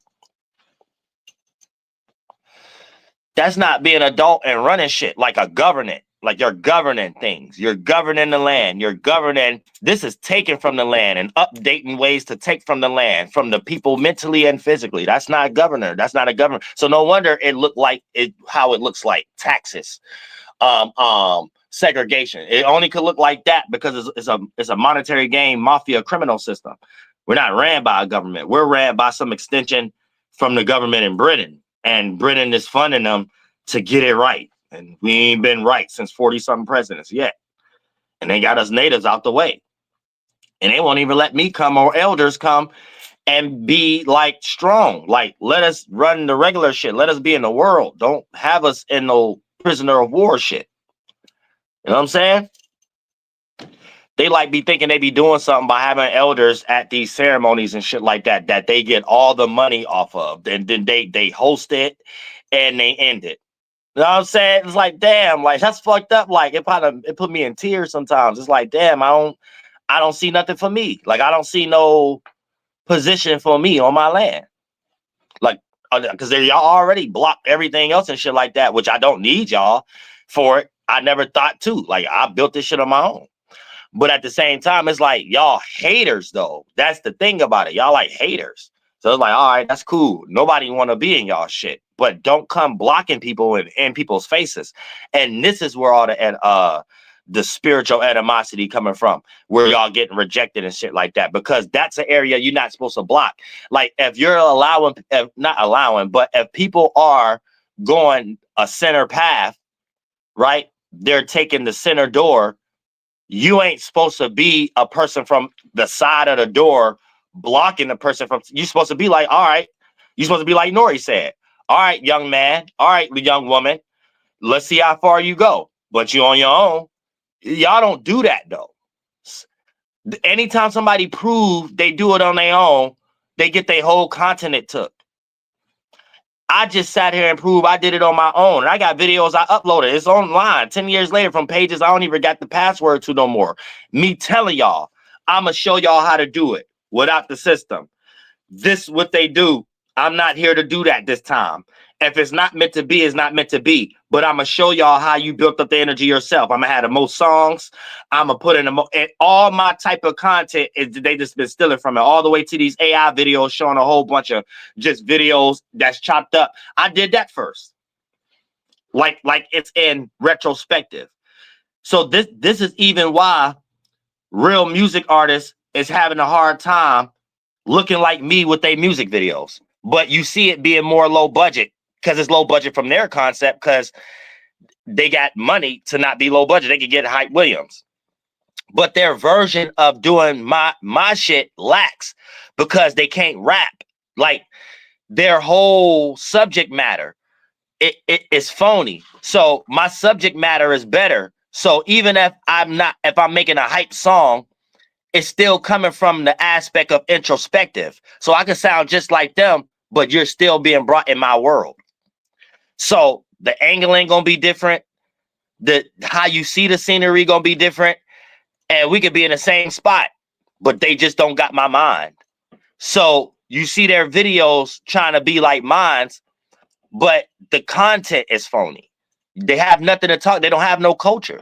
B: That's not being adult and running shit like a government. Like you're governing things. You're governing the land. You're governing. This is taken from the land and updating ways to take from the land, from the people mentally and physically. That's not a governor. That's not a governor. So no wonder it looked like it, how it looks like taxes, segregation. It only could look like that because it's a monetary game, mafia, criminal system. We're not ran by a government. We're ran by some extension from the government in Britain, and Britain is funding them to get it right. And we ain't been right since 40-something presidents yet. And they got us natives out the way. And they won't even let me come or elders come and be like strong. Like, let us run the regular shit. Let us be in the world. Don't have us in no prisoner of war shit. You know what I'm saying? They like be thinking they be doing something by having elders at these ceremonies and shit like that, that they get all the money off of. And then they host it and they end it. You know what I'm saying? It's like, damn, like that's fucked up. Like it put me in tears sometimes. It's like, damn, I don't see nothing for me. Like I don't see no position for me on my land. Like, because y'all already blocked everything else and shit like that, which I don't need y'all for it. I never thought to. Like I built this shit on my own. But at the same time, it's like y'all haters though. That's the thing about it. Y'all like haters. So it's like, all right, that's cool. Nobody want to be in y'all shit. But don't come blocking people in people's faces. And this is where all the spiritual animosity coming from, where y'all getting rejected and shit like that, because that's an area you're not supposed to block. Like if you're not allowing, but if people are going a center path, right? They're taking the center door. You ain't supposed to be a person from the side of the door blocking the person from. You're supposed to be like, all right. You're supposed to be like Nori said. All right, young man. All right, young woman. Let's see how far you go. But you on your own. Y'all don't do that though. Anytime somebody proves they do it on their own, they get their whole continent took. I just sat here and proved I did it on my own. And I got videos I uploaded. It's online 10 years later from pages I don't even got the password to no more. Me telling y'all, I'm going to show y'all how to do it without the system. This is what they do. I'm not here to do that this time. If it's not meant to be, it's not meant to be. But I'm going to show y'all how you built up the energy yourself. I'm going to have the most songs. I'm going to put in and all my type of content, they just been stealing from it. All the way to these AI videos showing a whole bunch of just videos that's chopped up. I did that first. Like it's in retrospective. So this is even why real music artists is having a hard time looking like me with their music videos. But you see it being more low budget because it's low budget from their concept because they got money to not be low budget. They could get Hype Williams. But their version of doing my shit lacks because they can't rap. Like their whole subject matter, it is phony. So my subject matter is better. So even if I'm making a hype song, it's still coming from the aspect of introspective. So I can sound just like them, but you're still being brought in my world. So the angle ain't gonna be different. How you see the scenery gonna be different. And we could be in the same spot, but they just don't got my mind. So you see their videos trying to be like mine's, but the content is phony. They have nothing to talk. They don't have no culture.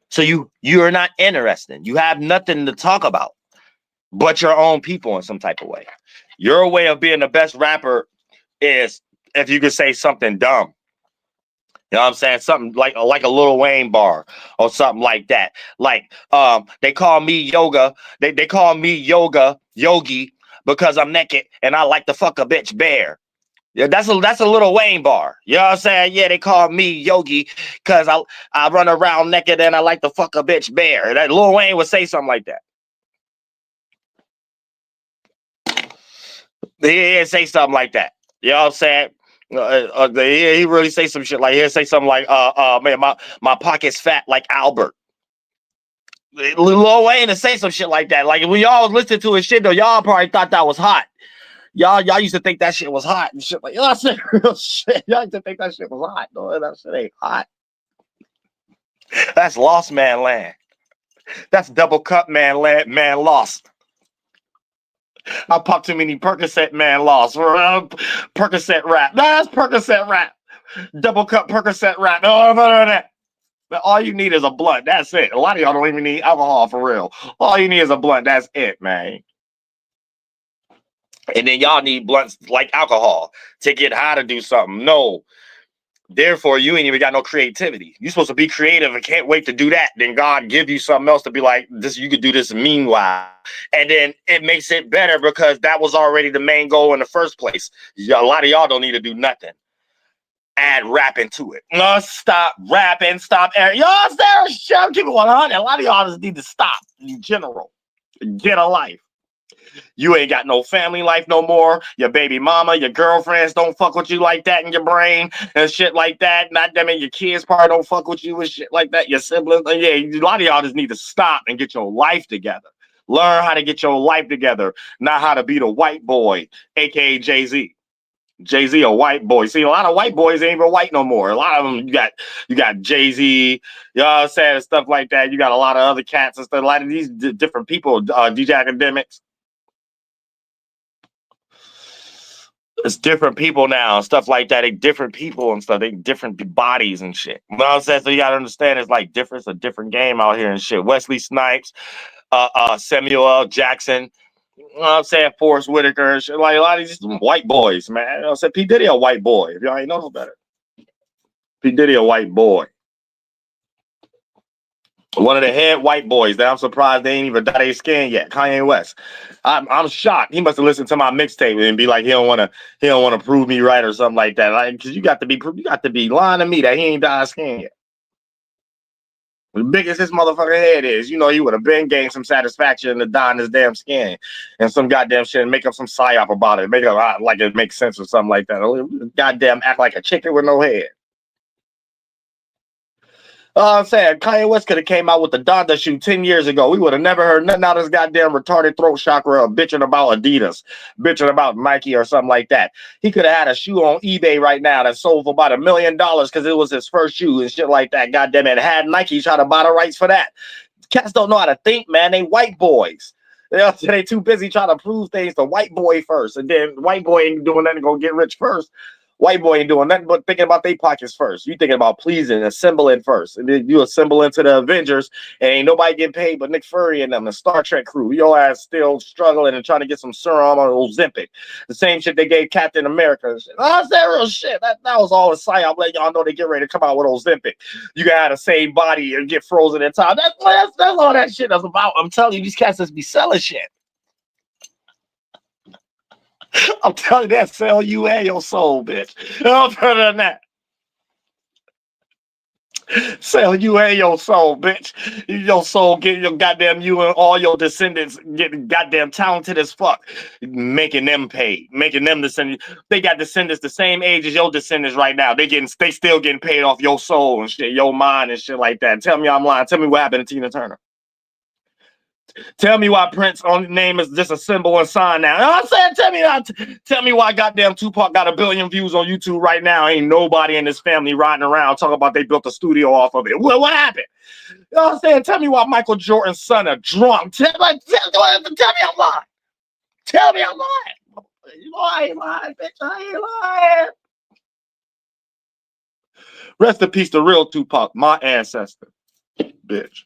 B: So you are not interested. You have nothing to talk about but your own people in some type of way. Your way of being the best rapper is if you could say something dumb. You know what I'm saying? Something like a Lil Wayne bar or something like that. Like they call me yoga. They call me yogi because I'm naked and I like to fuck a bitch bare. Yeah, that's a Lil Wayne bar. You know what I'm saying? Yeah, they call me Yogi because I run around naked and I like to fuck a bitch bare. That Lil Wayne would say something like that. He'd say something like that. You know what I'm saying? He really say some shit like he'll say something like, man, my pocket's fat like Albert. Lil Wayne to say some shit like that. Like when y'all was listening to his shit though, y'all probably thought that was hot. Y'all used to think that shit was hot and shit. Like, y'all said real shit. Y'all used to think that shit was hot. No, that shit ain't hot. That's lost man land. That's double cup man land, man lost. I popped too many Percocet man lost. Percocet rap. No, that's Percocet rap. Double cup Percocet rap. No, that. But all you need is a blunt. That's it. A lot of y'all don't even need alcohol for real. All you need is a blunt. That's it, man. And then y'all need blunts like alcohol to get high to do something. No. Therefore, you ain't even got no creativity. You're supposed to be creative and can't wait to do that. Then God give you something else to be like, this, you could do this meanwhile. And then it makes it better because that was already the main goal in the first place. A lot of y'all don't need to do nothing. Add rapping to it. No, stop rapping, stop. Y'all stare, keep it 100. A lot of y'all just need to stop in general. Get a life. You ain't got no family life no more. Your baby mama, your girlfriends don't fuck with you like that in your brain and shit like that. Not damn it, your kids probably don't fuck with you and shit like that. Your siblings, yeah, a lot of y'all just need to stop and get your life together. Learn how to get your life together, not how to be the white boy, aka Jay-Z. Jay-Z a white boy. See, a lot of white boys ain't even white no more. A lot of them, you got Jay-Z, you know what I'm saying, stuff like that. You got a lot of other cats and stuff. A lot of these different people, DJ Academics. It's different people now and stuff like that. They different people and stuff. They different bodies and shit. You know what I'm saying? So you gotta understand it's like different. It's a different game out here and shit. Wesley Snipes, Samuel L. Jackson, you know what I'm saying? Forrest Whitaker and shit. Like a lot of these white boys, man. You know what I'm saying? P. Diddy a white boy. If y'all ain't know no better. P. Diddy a white boy. One of the head white boys that I'm surprised they ain't even dyed their skin yet. Kanye West. I'm shocked. He must have listened to my mixtape and be like, he don't want to prove me right or something like that. Like, cause you got to be lying to me that he ain't dyed his skin yet. The biggest his motherfucking head is, you know, he would have been gained some satisfaction in dyeing his damn skin and some goddamn shit and make up some psyop about it. Make up like it makes sense or something like that. Goddamn act like a chicken with no head. I'm saying Kanye West could have came out with the Donda shoe 10 years ago. We would have never heard nothing out of this goddamn retarded throat chakra bitching about Adidas, bitching about Nike or something like that. He could have had a shoe on eBay right now that sold for about $1 million because it was his first shoe and shit like that. Goddamn it. Had Nike try to buy the rights for that. Cats don't know how to think, man. They white boys. They too busy trying to prove things to white boy first. And then white boy ain't doing nothing to go get rich first. White boy ain't doing nothing but thinking about their pockets first. You thinking about pleasing, assembling first. And then you assemble into the Avengers, and ain't nobody getting paid but Nick Fury and them, the Star Trek crew. Your ass still struggling and trying to get some serum on Ozempic. The same shit they gave Captain America. And shit. Oh, that's that real shit. That was all a psyop. Let y'all know they get ready to come out with Ozempic. You gotta have the same body and get frozen in time. That's all that shit is about. I'm telling you, these cats just be selling shit. I'm telling you that, sell you and your soul, bitch. No further than that. Sell you and your soul, bitch. Your soul, get your goddamn you and all your descendants getting goddamn talented as fuck. Making them paid. Making them descendants. They got descendants the same age as your descendants right now. They still getting paid off your soul and shit, your mind and shit like that. Tell me I'm lying. Tell me what happened to Tina Turner. Tell me why Prince's only name is just a symbol and sign now. You know what I'm saying? Tell me why goddamn Tupac got 1 billion views on YouTube right now. Ain't nobody in this family riding around talking about they built a studio off of it. What happened? You know what I'm saying? Tell me why Michael Jordan's son a drunk. Tell me I'm lying. Tell me I'm lying. You know I ain't lying, bitch. I ain't lying. Rest in peace, the real Tupac, my ancestor, bitch.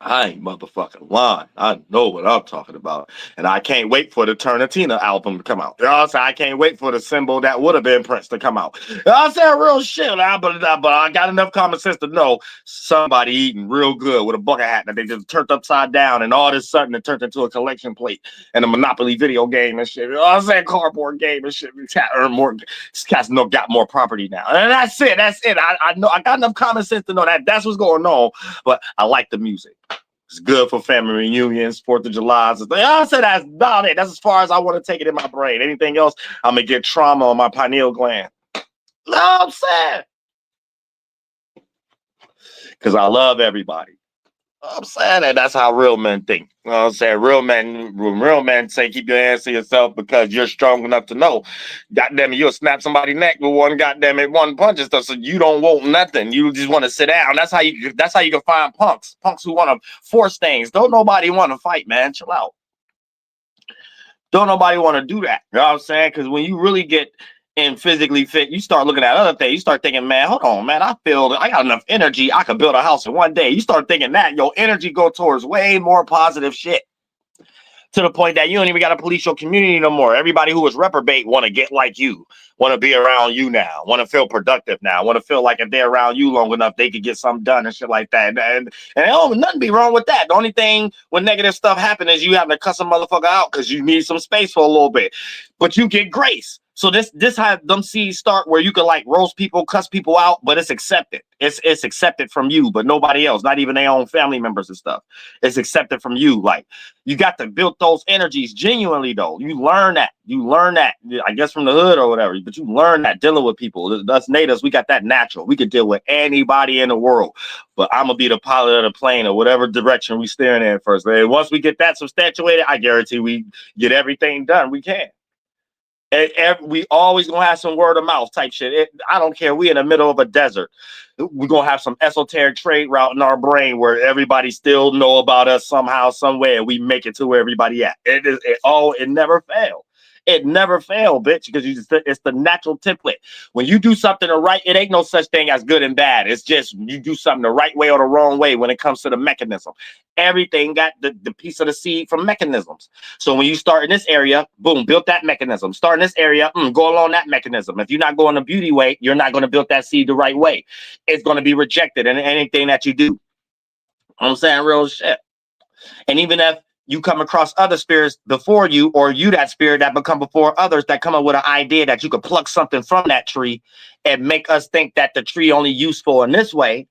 B: I ain't motherfucking lying. I know what I'm talking about. And I can't wait for the Turnitina album to come out. You know what I'm saying? I can't wait for the symbol that would have been Prince to come out. You know what I'm saying? Real shit. But I got enough common sense to know somebody eating real good with a bucket hat that they just turned upside down and all of a sudden it turned into a collection plate and a Monopoly video game and shit. You know what I'm saying? Cardboard game and shit. These cats got more property now. And that's it. I know I got enough common sense to know that that's what's going on. But I like the music. It's good for family reunions, 4th of July. I say that's about it. That's as far as I want to take it in my brain. Anything else, I'm going to get trauma on my pineal gland. You know what I'm saying? Because I love everybody. You know what I'm saying that that's how real men think. You know what I'm saying? Real men say keep your hands to yourself because you're strong enough to know. Goddamn it, you'll snap somebody's neck with one punch and stuff. So you don't want nothing. You just want to sit down. That's how you can find punks who want to force things. Don't nobody want to fight, man. Chill out. Don't nobody want to do that. You know what I'm saying? Because when you really get and physically fit, you start looking at other things. You start thinking, man, hold on, man, I feel I got enough energy. I could build a house in one day. You start thinking that your energy go towards way more positive shit, to the point that you don't even got to police your community no more. Everybody who was reprobate want to get like you, want to be around you now, want to feel productive now, want to feel like if they're around you long enough, they could get something done and shit like that. And oh, nothing be wrong with that. The only thing when negative stuff happen is you having to cuss a motherfucker out because you need some space for a little bit. But you get grace. So this how them seeds start, where you can like roast people, cuss people out, but it's accepted. It's accepted from you, but nobody else, not even their own family members and stuff. It's accepted from you. Like, you got to build those energies genuinely, though. You learn that. You learn that, I guess, from the hood or whatever. But you learn that dealing with people. Us natives, we got that natural. We could deal with anybody in the world. But I'm gonna be the pilot of the plane or whatever direction we steering in first. And once we get that substantiated, I guarantee we get everything done we can. We always gonna have some word of mouth type shit. I don't care. We in the middle of a desert. We're gonna have some esoteric trade route in our brain where everybody still know about us somehow, some way, and we make it to where everybody at. It never failed. It never failed, bitch, because it's the natural template. When you do something the right, it ain't no such thing as good and bad. It's just you do something the right way or the wrong way when it comes to the mechanism. Everything got the piece of the seed from mechanisms. So when you start in this area, boom, build that mechanism. Start in this area, go along that mechanism. If you're not going the beauty way, you're not going to build that seed the right way. It's going to be rejected in anything that you do. I'm saying real shit. And even if you come across other spirits before you, or you that spirit that become before others that come up with an idea that you could pluck something from that tree and make us think that the tree only useful in this way,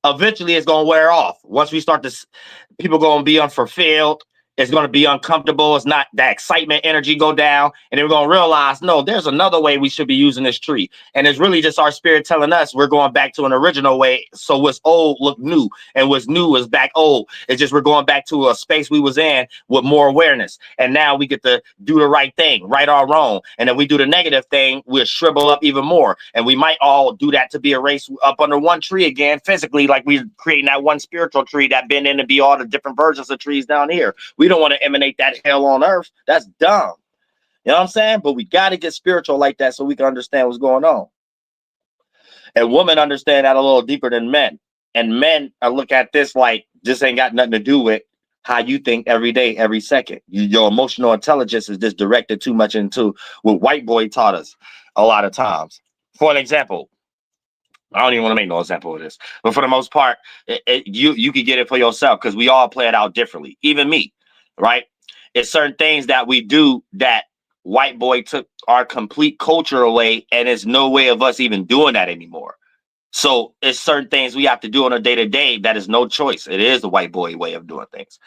B: eventually it's going to wear off. Once we start to, people going to be unfulfilled. It's going to be uncomfortable. It's not that excitement, energy go down. And then we're going to realize, no, there's another way we should be using this tree. And it's really just our spirit telling us we're going back to an original way. So what's old look new, and what's new is back old. It's just we're going back to a space we was in with more awareness. And now we get to do the right thing, right or wrong. And if we do the negative thing, we'll shrivel up even more. And we might all do that to be erased up under one tree again, physically, like we're creating that one spiritual tree that been in to be all the different versions of trees down here. We don't want to emanate that hell on earth. That's dumb. You know what I'm saying? But we got to get spiritual like that so we can understand what's going on. And women understand that a little deeper than men. And men look at this like this ain't got nothing to do with how you think every day, every second. Your emotional intelligence is just directed too much into what white boy taught us a lot of times. For an example, I don't even want to make no example of this, but for the most part, you could get it for yourself because we all play it out differently. Even me. Right? It's certain things that we do that white boy took our complete culture away, and there's no way of us even doing that anymore. So it's certain things we have to do on a day-to-day that is no choice. It is the white boy way of doing things.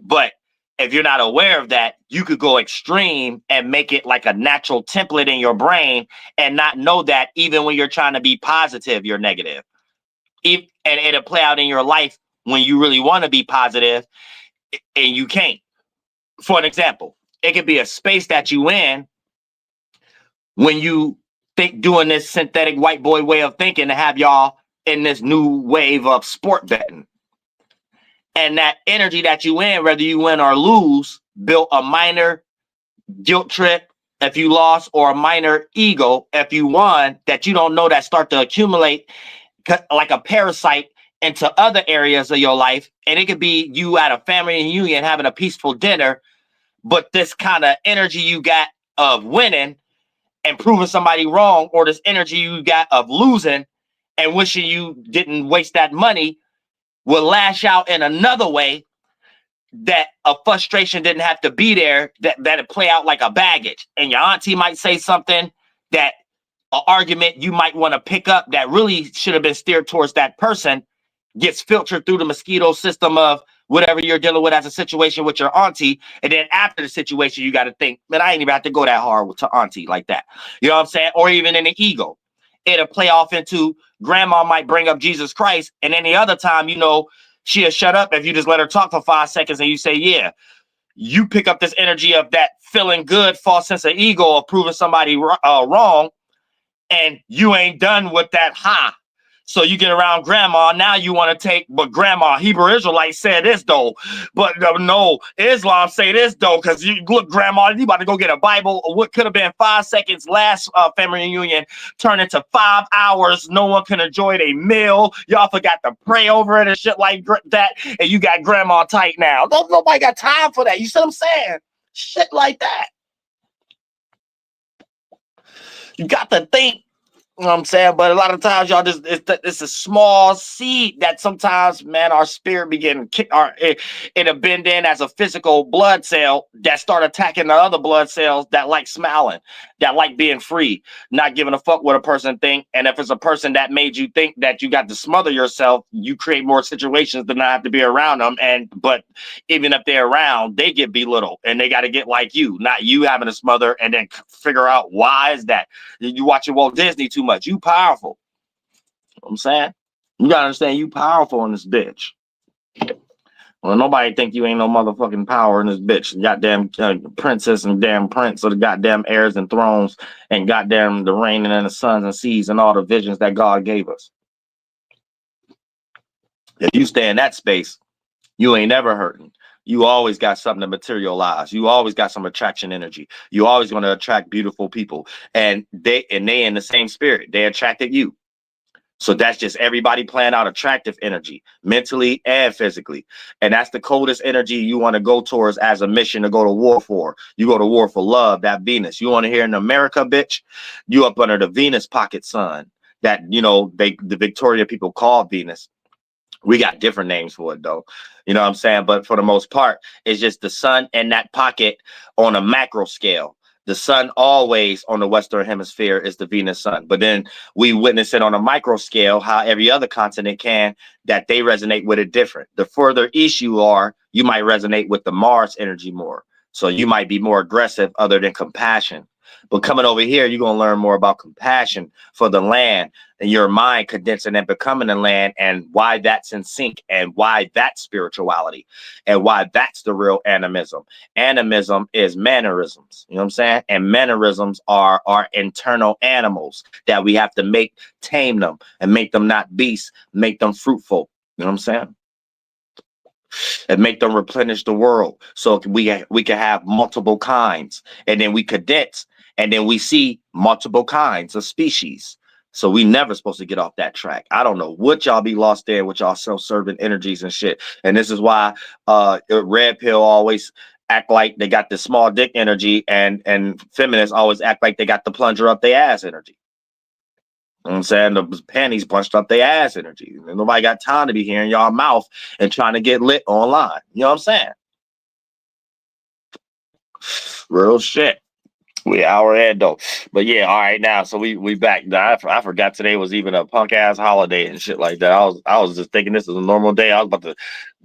B: But if you're not aware of that, you could go extreme and make it like a natural template in your brain and not know that even when you're trying to be positive, you're negative. And it'll play out in your life when you really want to be positive and you can't. For an example, it could be a space that you in when you think doing this synthetic white boy way of thinking to have y'all in this new wave of sport betting. And that energy that you in, whether you win or lose, built a minor guilt trip if you lost, or a minor ego if you won, that you don't know that start to accumulate like a parasite into other areas of your life. And it could be you at a family reunion having a peaceful dinner, but this kind of energy you got of winning and proving somebody wrong, or this energy you got of losing and wishing you didn't waste that money, will lash out in another way that a frustration didn't have to be there, that'd play out like a baggage. And your auntie might say something, that an argument you might want to pick up that really should have been steered towards that person gets filtered through the mosquito system of whatever you're dealing with as a situation with your auntie. And then after the situation, you got to think, man, I ain't even have to go that hard to auntie like that. You know what I'm saying? Or even in the ego, it'll play off into grandma might bring up Jesus Christ. And any other time, you know, she'll shut up if you just let her talk for 5 seconds and you say, yeah, you pick up this energy of that feeling good, false sense of ego of proving somebody wrong. And you ain't done with that, So you get around grandma, now you want to take, but grandma, Hebrew Israelite said this though, but no, Islam say this though, because you look, grandma, you about to go get a Bible. What could have been 5 seconds last family reunion turned into 5 hours. No one can enjoy a meal. Y'all forgot to pray over it and shit like that, and you got grandma tight now. Nobody got time for that. You see what I'm saying? Shit like that. You got to think. You know what I'm saying? But a lot of times, y'all just, it's a small seed that sometimes, man, our spirit begin to kick, it'll bend in as a physical blood cell that start attacking the other blood cells that like smiling, that like being free, not giving a fuck what a person think. And if it's a person that made you think that you got to smother yourself, you create more situations to not have to be around them. But even if they're around, they get belittled and they got to get like you, not you having to smother and then figure out why is that. You watching Walt Disney too much. You powerful. You know what I'm saying? You gotta understand you powerful in this bitch. Well, nobody think you ain't no motherfucking power in this bitch. Goddamn princess and damn prince of the goddamn heirs and thrones and goddamn the reigning and the suns and seas and all the visions that God gave us. If you stay in that space, you ain't never hurting. You always got something to materialize. You always got some attraction energy. You always going to attract beautiful people. And they in the same spirit. They attracted you. So that's just everybody playing out attractive energy, mentally and physically. And that's the coldest energy you want to go towards as a mission to go to war for. You go to war for love, that Venus. You want to hear in America, bitch? You up under the Venus pocket sun. That, you know, the Victoria people call Venus. We got different names for it, though. You know what I'm saying? But for the most part, it's just the sun and that pocket on a macro scale. The sun always on the Western hemisphere is the Venus sun. But then we witness it on a micro scale, how every other continent can, that they resonate with it different. The further east you are, you might resonate with the Mars energy more. So you might be more aggressive other than compassion. But coming over here, you're going to learn more about compassion for the land and your mind condensing and becoming the land and why that's in sync and why that's spirituality and why that's the real animism. Animism is mannerisms, you know what I'm saying? And mannerisms are our internal animals that we have to tame them and make them not beasts, make them fruitful, you know what I'm saying? And make them replenish the world so we can have multiple kinds, and then we condense. And then we see multiple kinds of species. So we never supposed to get off that track. I don't know what y'all be lost there with y'all self-serving energies and shit. And this is why red pill always act like they got the small dick energy and feminists always act like they got the plunger up their ass energy. You know what I'm saying? The panties punched up their ass energy. And nobody got time to be hearing y'all mouth and trying to get lit online. You know what I'm saying? Real shit. We hour ahead though, but yeah, all right now. So we back. I forgot today was even a punk ass holiday and shit like that. I was just thinking this is a normal day. I was about to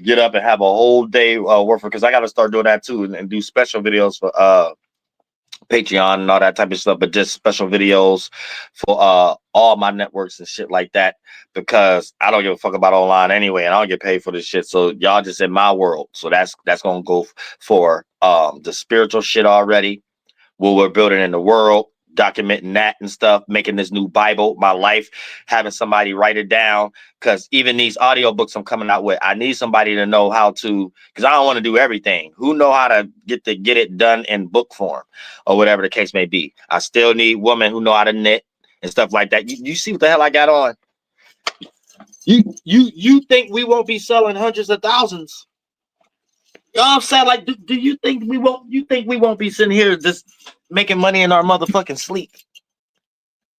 B: get up and have a whole day work for, because I got to start doing that too and do special videos for Patreon and all that type of stuff, but just special videos for all my networks and shit like that, because I don't give a fuck about online anyway, and I don't get paid for this shit. So y'all just in my world. So that's gonna go for the spiritual shit already. What we're building in the world, documenting that and stuff, making this new Bible, my life, having somebody write it down. Because even these audiobooks I'm coming out with, I need somebody to know how to, because I don't want to do everything. Who know how to get it done in book form or whatever the case may be. I still need women who know how to knit and stuff like that. You see what the hell I got on? You think we won't be selling hundreds of thousands? You know what I'm saying? Like, do you think we won't? You think we won't be sitting here just making money in our motherfucking sleep?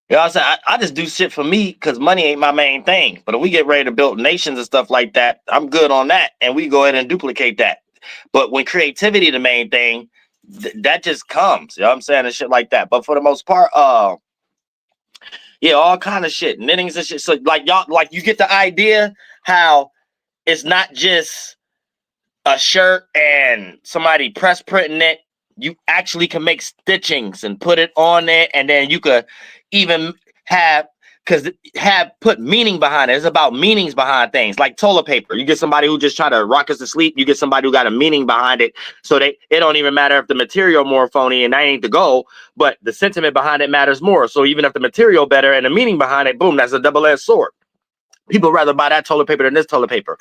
B: You know what I'm saying? I just do shit for me because money ain't my main thing. But if we get ready to build nations and stuff like that, I'm good on that, and we go ahead and duplicate that. But when creativity the main thing, that just comes. You know what I'm saying? And shit like that. But for the most part, yeah, all kind of shit, knittings and shit. So like y'all, like you get the idea how it's not just a shirt and somebody press printing it. You actually can make stitchings and put it on there, and then you could even put meaning behind it. It's about meanings behind things, like toilet paper. You get somebody who just try to rock us to sleep. You get somebody who got a meaning behind it, so it don't even matter if the material more phony and that ain't the goal, but the sentiment behind it matters more. So even if the material better and the meaning behind it, boom, that's a double-edged sword. People rather buy that toilet paper than this toilet paper.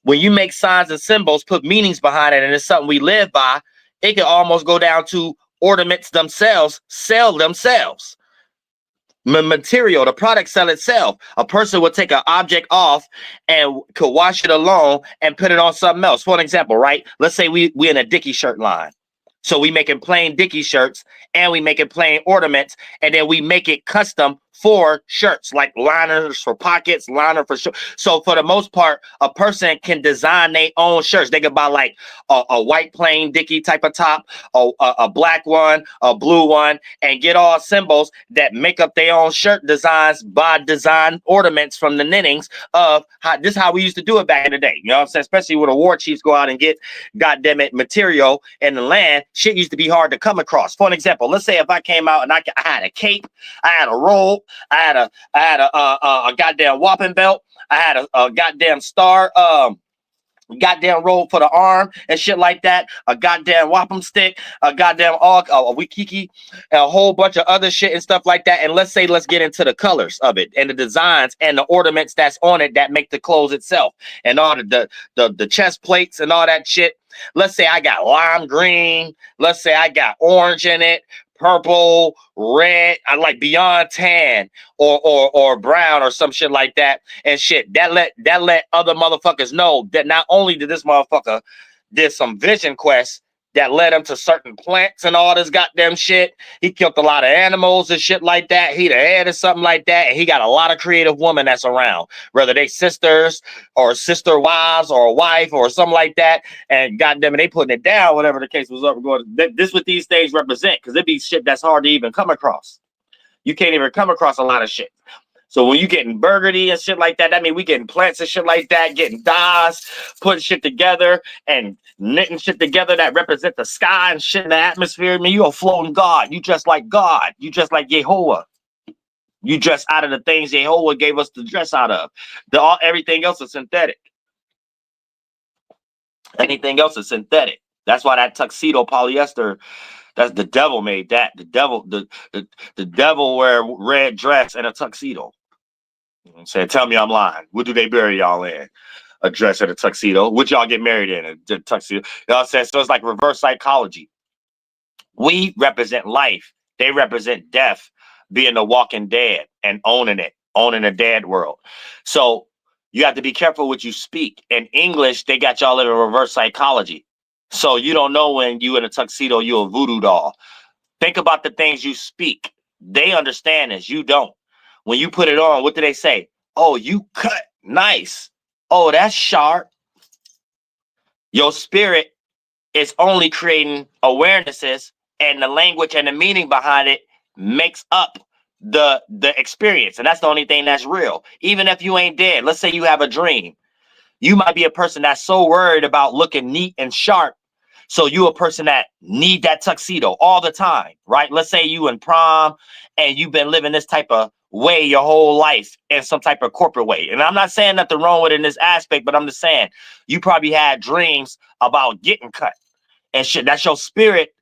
B: When you make signs and symbols, put meanings behind it, and it's something we live by, it can almost go down to ornaments themselves, sell themselves. Material, the product sell itself. A person would take an object off and could wash it alone and put it on something else. For an example, right? Let's say we in a Dickie shirt line. So we making plain Dickie shirts and we making plain ornaments, and then we make it custom for shirts, like liners for pockets, liner for shirts. So for the most part, a person can design their own shirts. They could buy like a white plain Dickie type of top, a black one, a blue one, and get all symbols that make up their own shirt designs by design ornaments from the knittings of how this is how we used to do it back in the day. You know what I'm saying? Especially when the war chiefs go out and get goddamn it material in the land. Shit used to be hard to come across. For an example, let's say if I came out and I had a cape, I had a robe, I had a goddamn whopping belt, I had a goddamn star, goddamn robe for the arm and shit like that, a goddamn wappum stick, a goddamn a wikiki, and a whole bunch of other shit and stuff like that. And let's get into the colors of it and the designs and the ornaments that's on it that make the clothes itself and all the chest plates and all that shit. Let's say I got lime green. Let's say I got orange in it, purple, red. I like beyond tan or brown or some shit like that. And shit that let other motherfuckers know that not only did this motherfucker did some vision quests that led him to certain plants and all this goddamn shit. He killed a lot of animals and shit like that. He the head or something like that. And he got a lot of creative women that's around, whether they sisters or sister wives or a wife or something like that. And goddamn it, they putting it down, whatever the case was up. This what these things represent, because it be shit that's hard to even come across. You can't even come across a lot of shit. So when you getting burgundy and shit like that, that mean we getting plants and shit like that, getting dyes, putting shit together and knitting shit together that represent the sky and shit in the atmosphere. I mean, you a floating God. You just like God. You just like Yahlahuè. You dress out of the things Yahlahuè gave us to dress out of. Everything else is synthetic. Anything else is synthetic. That's why that tuxedo polyester, that's the devil made that. The devil wear red dress and a tuxedo. You know what I'm saying? Tell me I'm lying. What do they bury y'all in? A dress and a tuxedo. What y'all get married in? A tuxedo. You know what I'm saying? So it's like reverse psychology. We represent life. They represent death, being the walking dead and owning it, owning a dead world. So you have to be careful what you speak. In English, they got y'all in a reverse psychology. So you don't know when you in a tuxedo, you a voodoo doll. Think about the things you speak. They understand this. You don't. When you put it on, what do they say? Oh, you cut nice. Oh, that's sharp. Your spirit is only creating awarenesses, and the language and the meaning behind it makes up the experience. And that's the only thing that's real. Even if you ain't dead, let's say you have a dream. You might be a person that's so worried about looking neat and sharp. So you a person that need that tuxedo all the time, right? Let's say you in prom and you've been living this type of way your whole life in some type of corporate way. And I'm not saying nothing wrong with it in this aspect, but I'm just saying you probably had dreams about getting cut and shit. That's your spirit,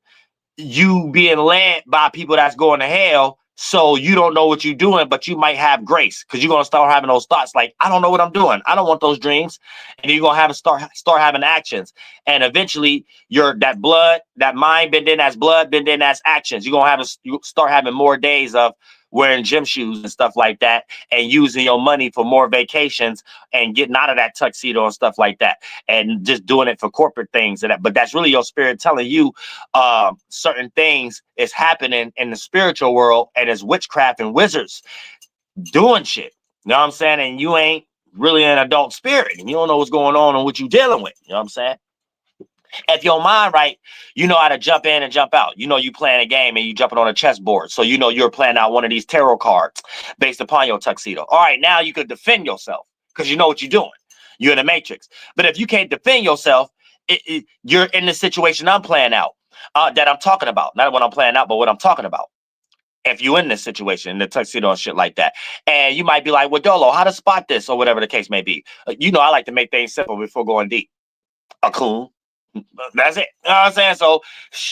B: you being led by people that's going to hell. So you don't know what you're doing, but you might have grace because you're going to start having those thoughts like, I don't know what I'm doing. I don't want those dreams. And you're going to have to start having actions. And eventually that mind been in as blood, been in as actions. You're going to start having more days of wearing gym shoes and stuff like that and using your money for more vacations and getting out of that tuxedo and stuff like that and just doing it for corporate things. But that's really your spirit telling you certain things is happening in the spiritual world, and it's witchcraft and wizards doing shit. You know what I'm saying? And you ain't really an adult spirit and you don't know what's going on and what you're dealing with. You know what I'm saying? If your mind right, you know how to jump in and jump out. You know you playing a game and you jumping on a chessboard. So you know you're playing out one of these tarot cards based upon your tuxedo. All right, now you could defend yourself because you know what you're doing. You're in the matrix. But if you can't defend yourself, you're in the situation I'm playing out, that I'm talking about. Not what I'm playing out, but what I'm talking about. If you're in this situation, in the tuxedo and shit like that. And you might be like, well, Dolo, how to spot this or whatever the case may be. You know I like to make things simple before going deep. A coon. That's it. You know what I'm saying? So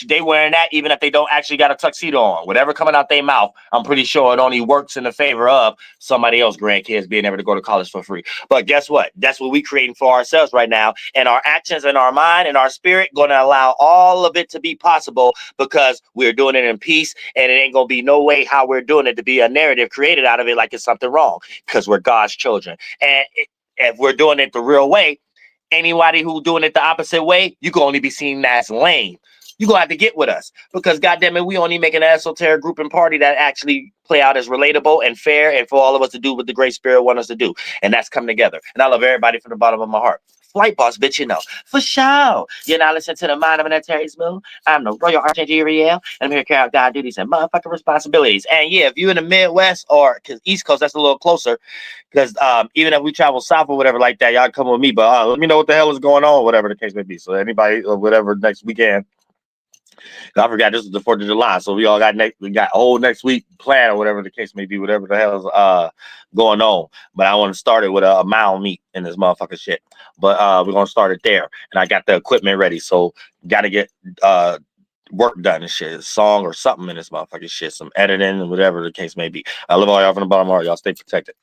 B: they wearing that even if they don't actually got a tuxedo on. Whatever coming out their mouth, I'm pretty sure it only works in the favor of somebody else grandkids being able to go to college for free. But guess what? That's what we creating for ourselves right now. And our actions and our mind and our spirit going to allow all of it to be possible because we're doing it in peace. And it ain't going to be no way how we're doing it to be a narrative created out of it like it's something wrong because we're God's children. And if we're doing it the real way, anybody who doing it the opposite way, you can only be seen as lame. You're going to have to get with us because, goddamn it, we only make an esoteric group and party that actually play out as relatable and fair and for all of us to do what the great spirit want us to do. And that's come together. And I love everybody from the bottom of my heart. Flight boss, bitch, you know. For sure. You're not listening to the Mind of an Terry Smooth. I'm the Royal Archangel Uriel, and I'm here to carry out God duties and motherfucking responsibilities. And yeah, if you're in the Midwest or cause East Coast, that's a little closer. Because even if we travel south or whatever like that, y'all come with me. But let me know what the hell is going on, whatever the case may be. So anybody or whatever next weekend. I forgot this is the 4th of July, so we got whole next week planned or whatever the case may be, whatever the hell is going on. But I want to start it with a mound meet in this motherfucking shit. But we're gonna start it there, and I got the equipment ready, so got to get work done and shit, a song or something in this motherfucking shit, some editing and whatever the case may be. I love all y'all from the bottom of my heart. Y'all stay protected.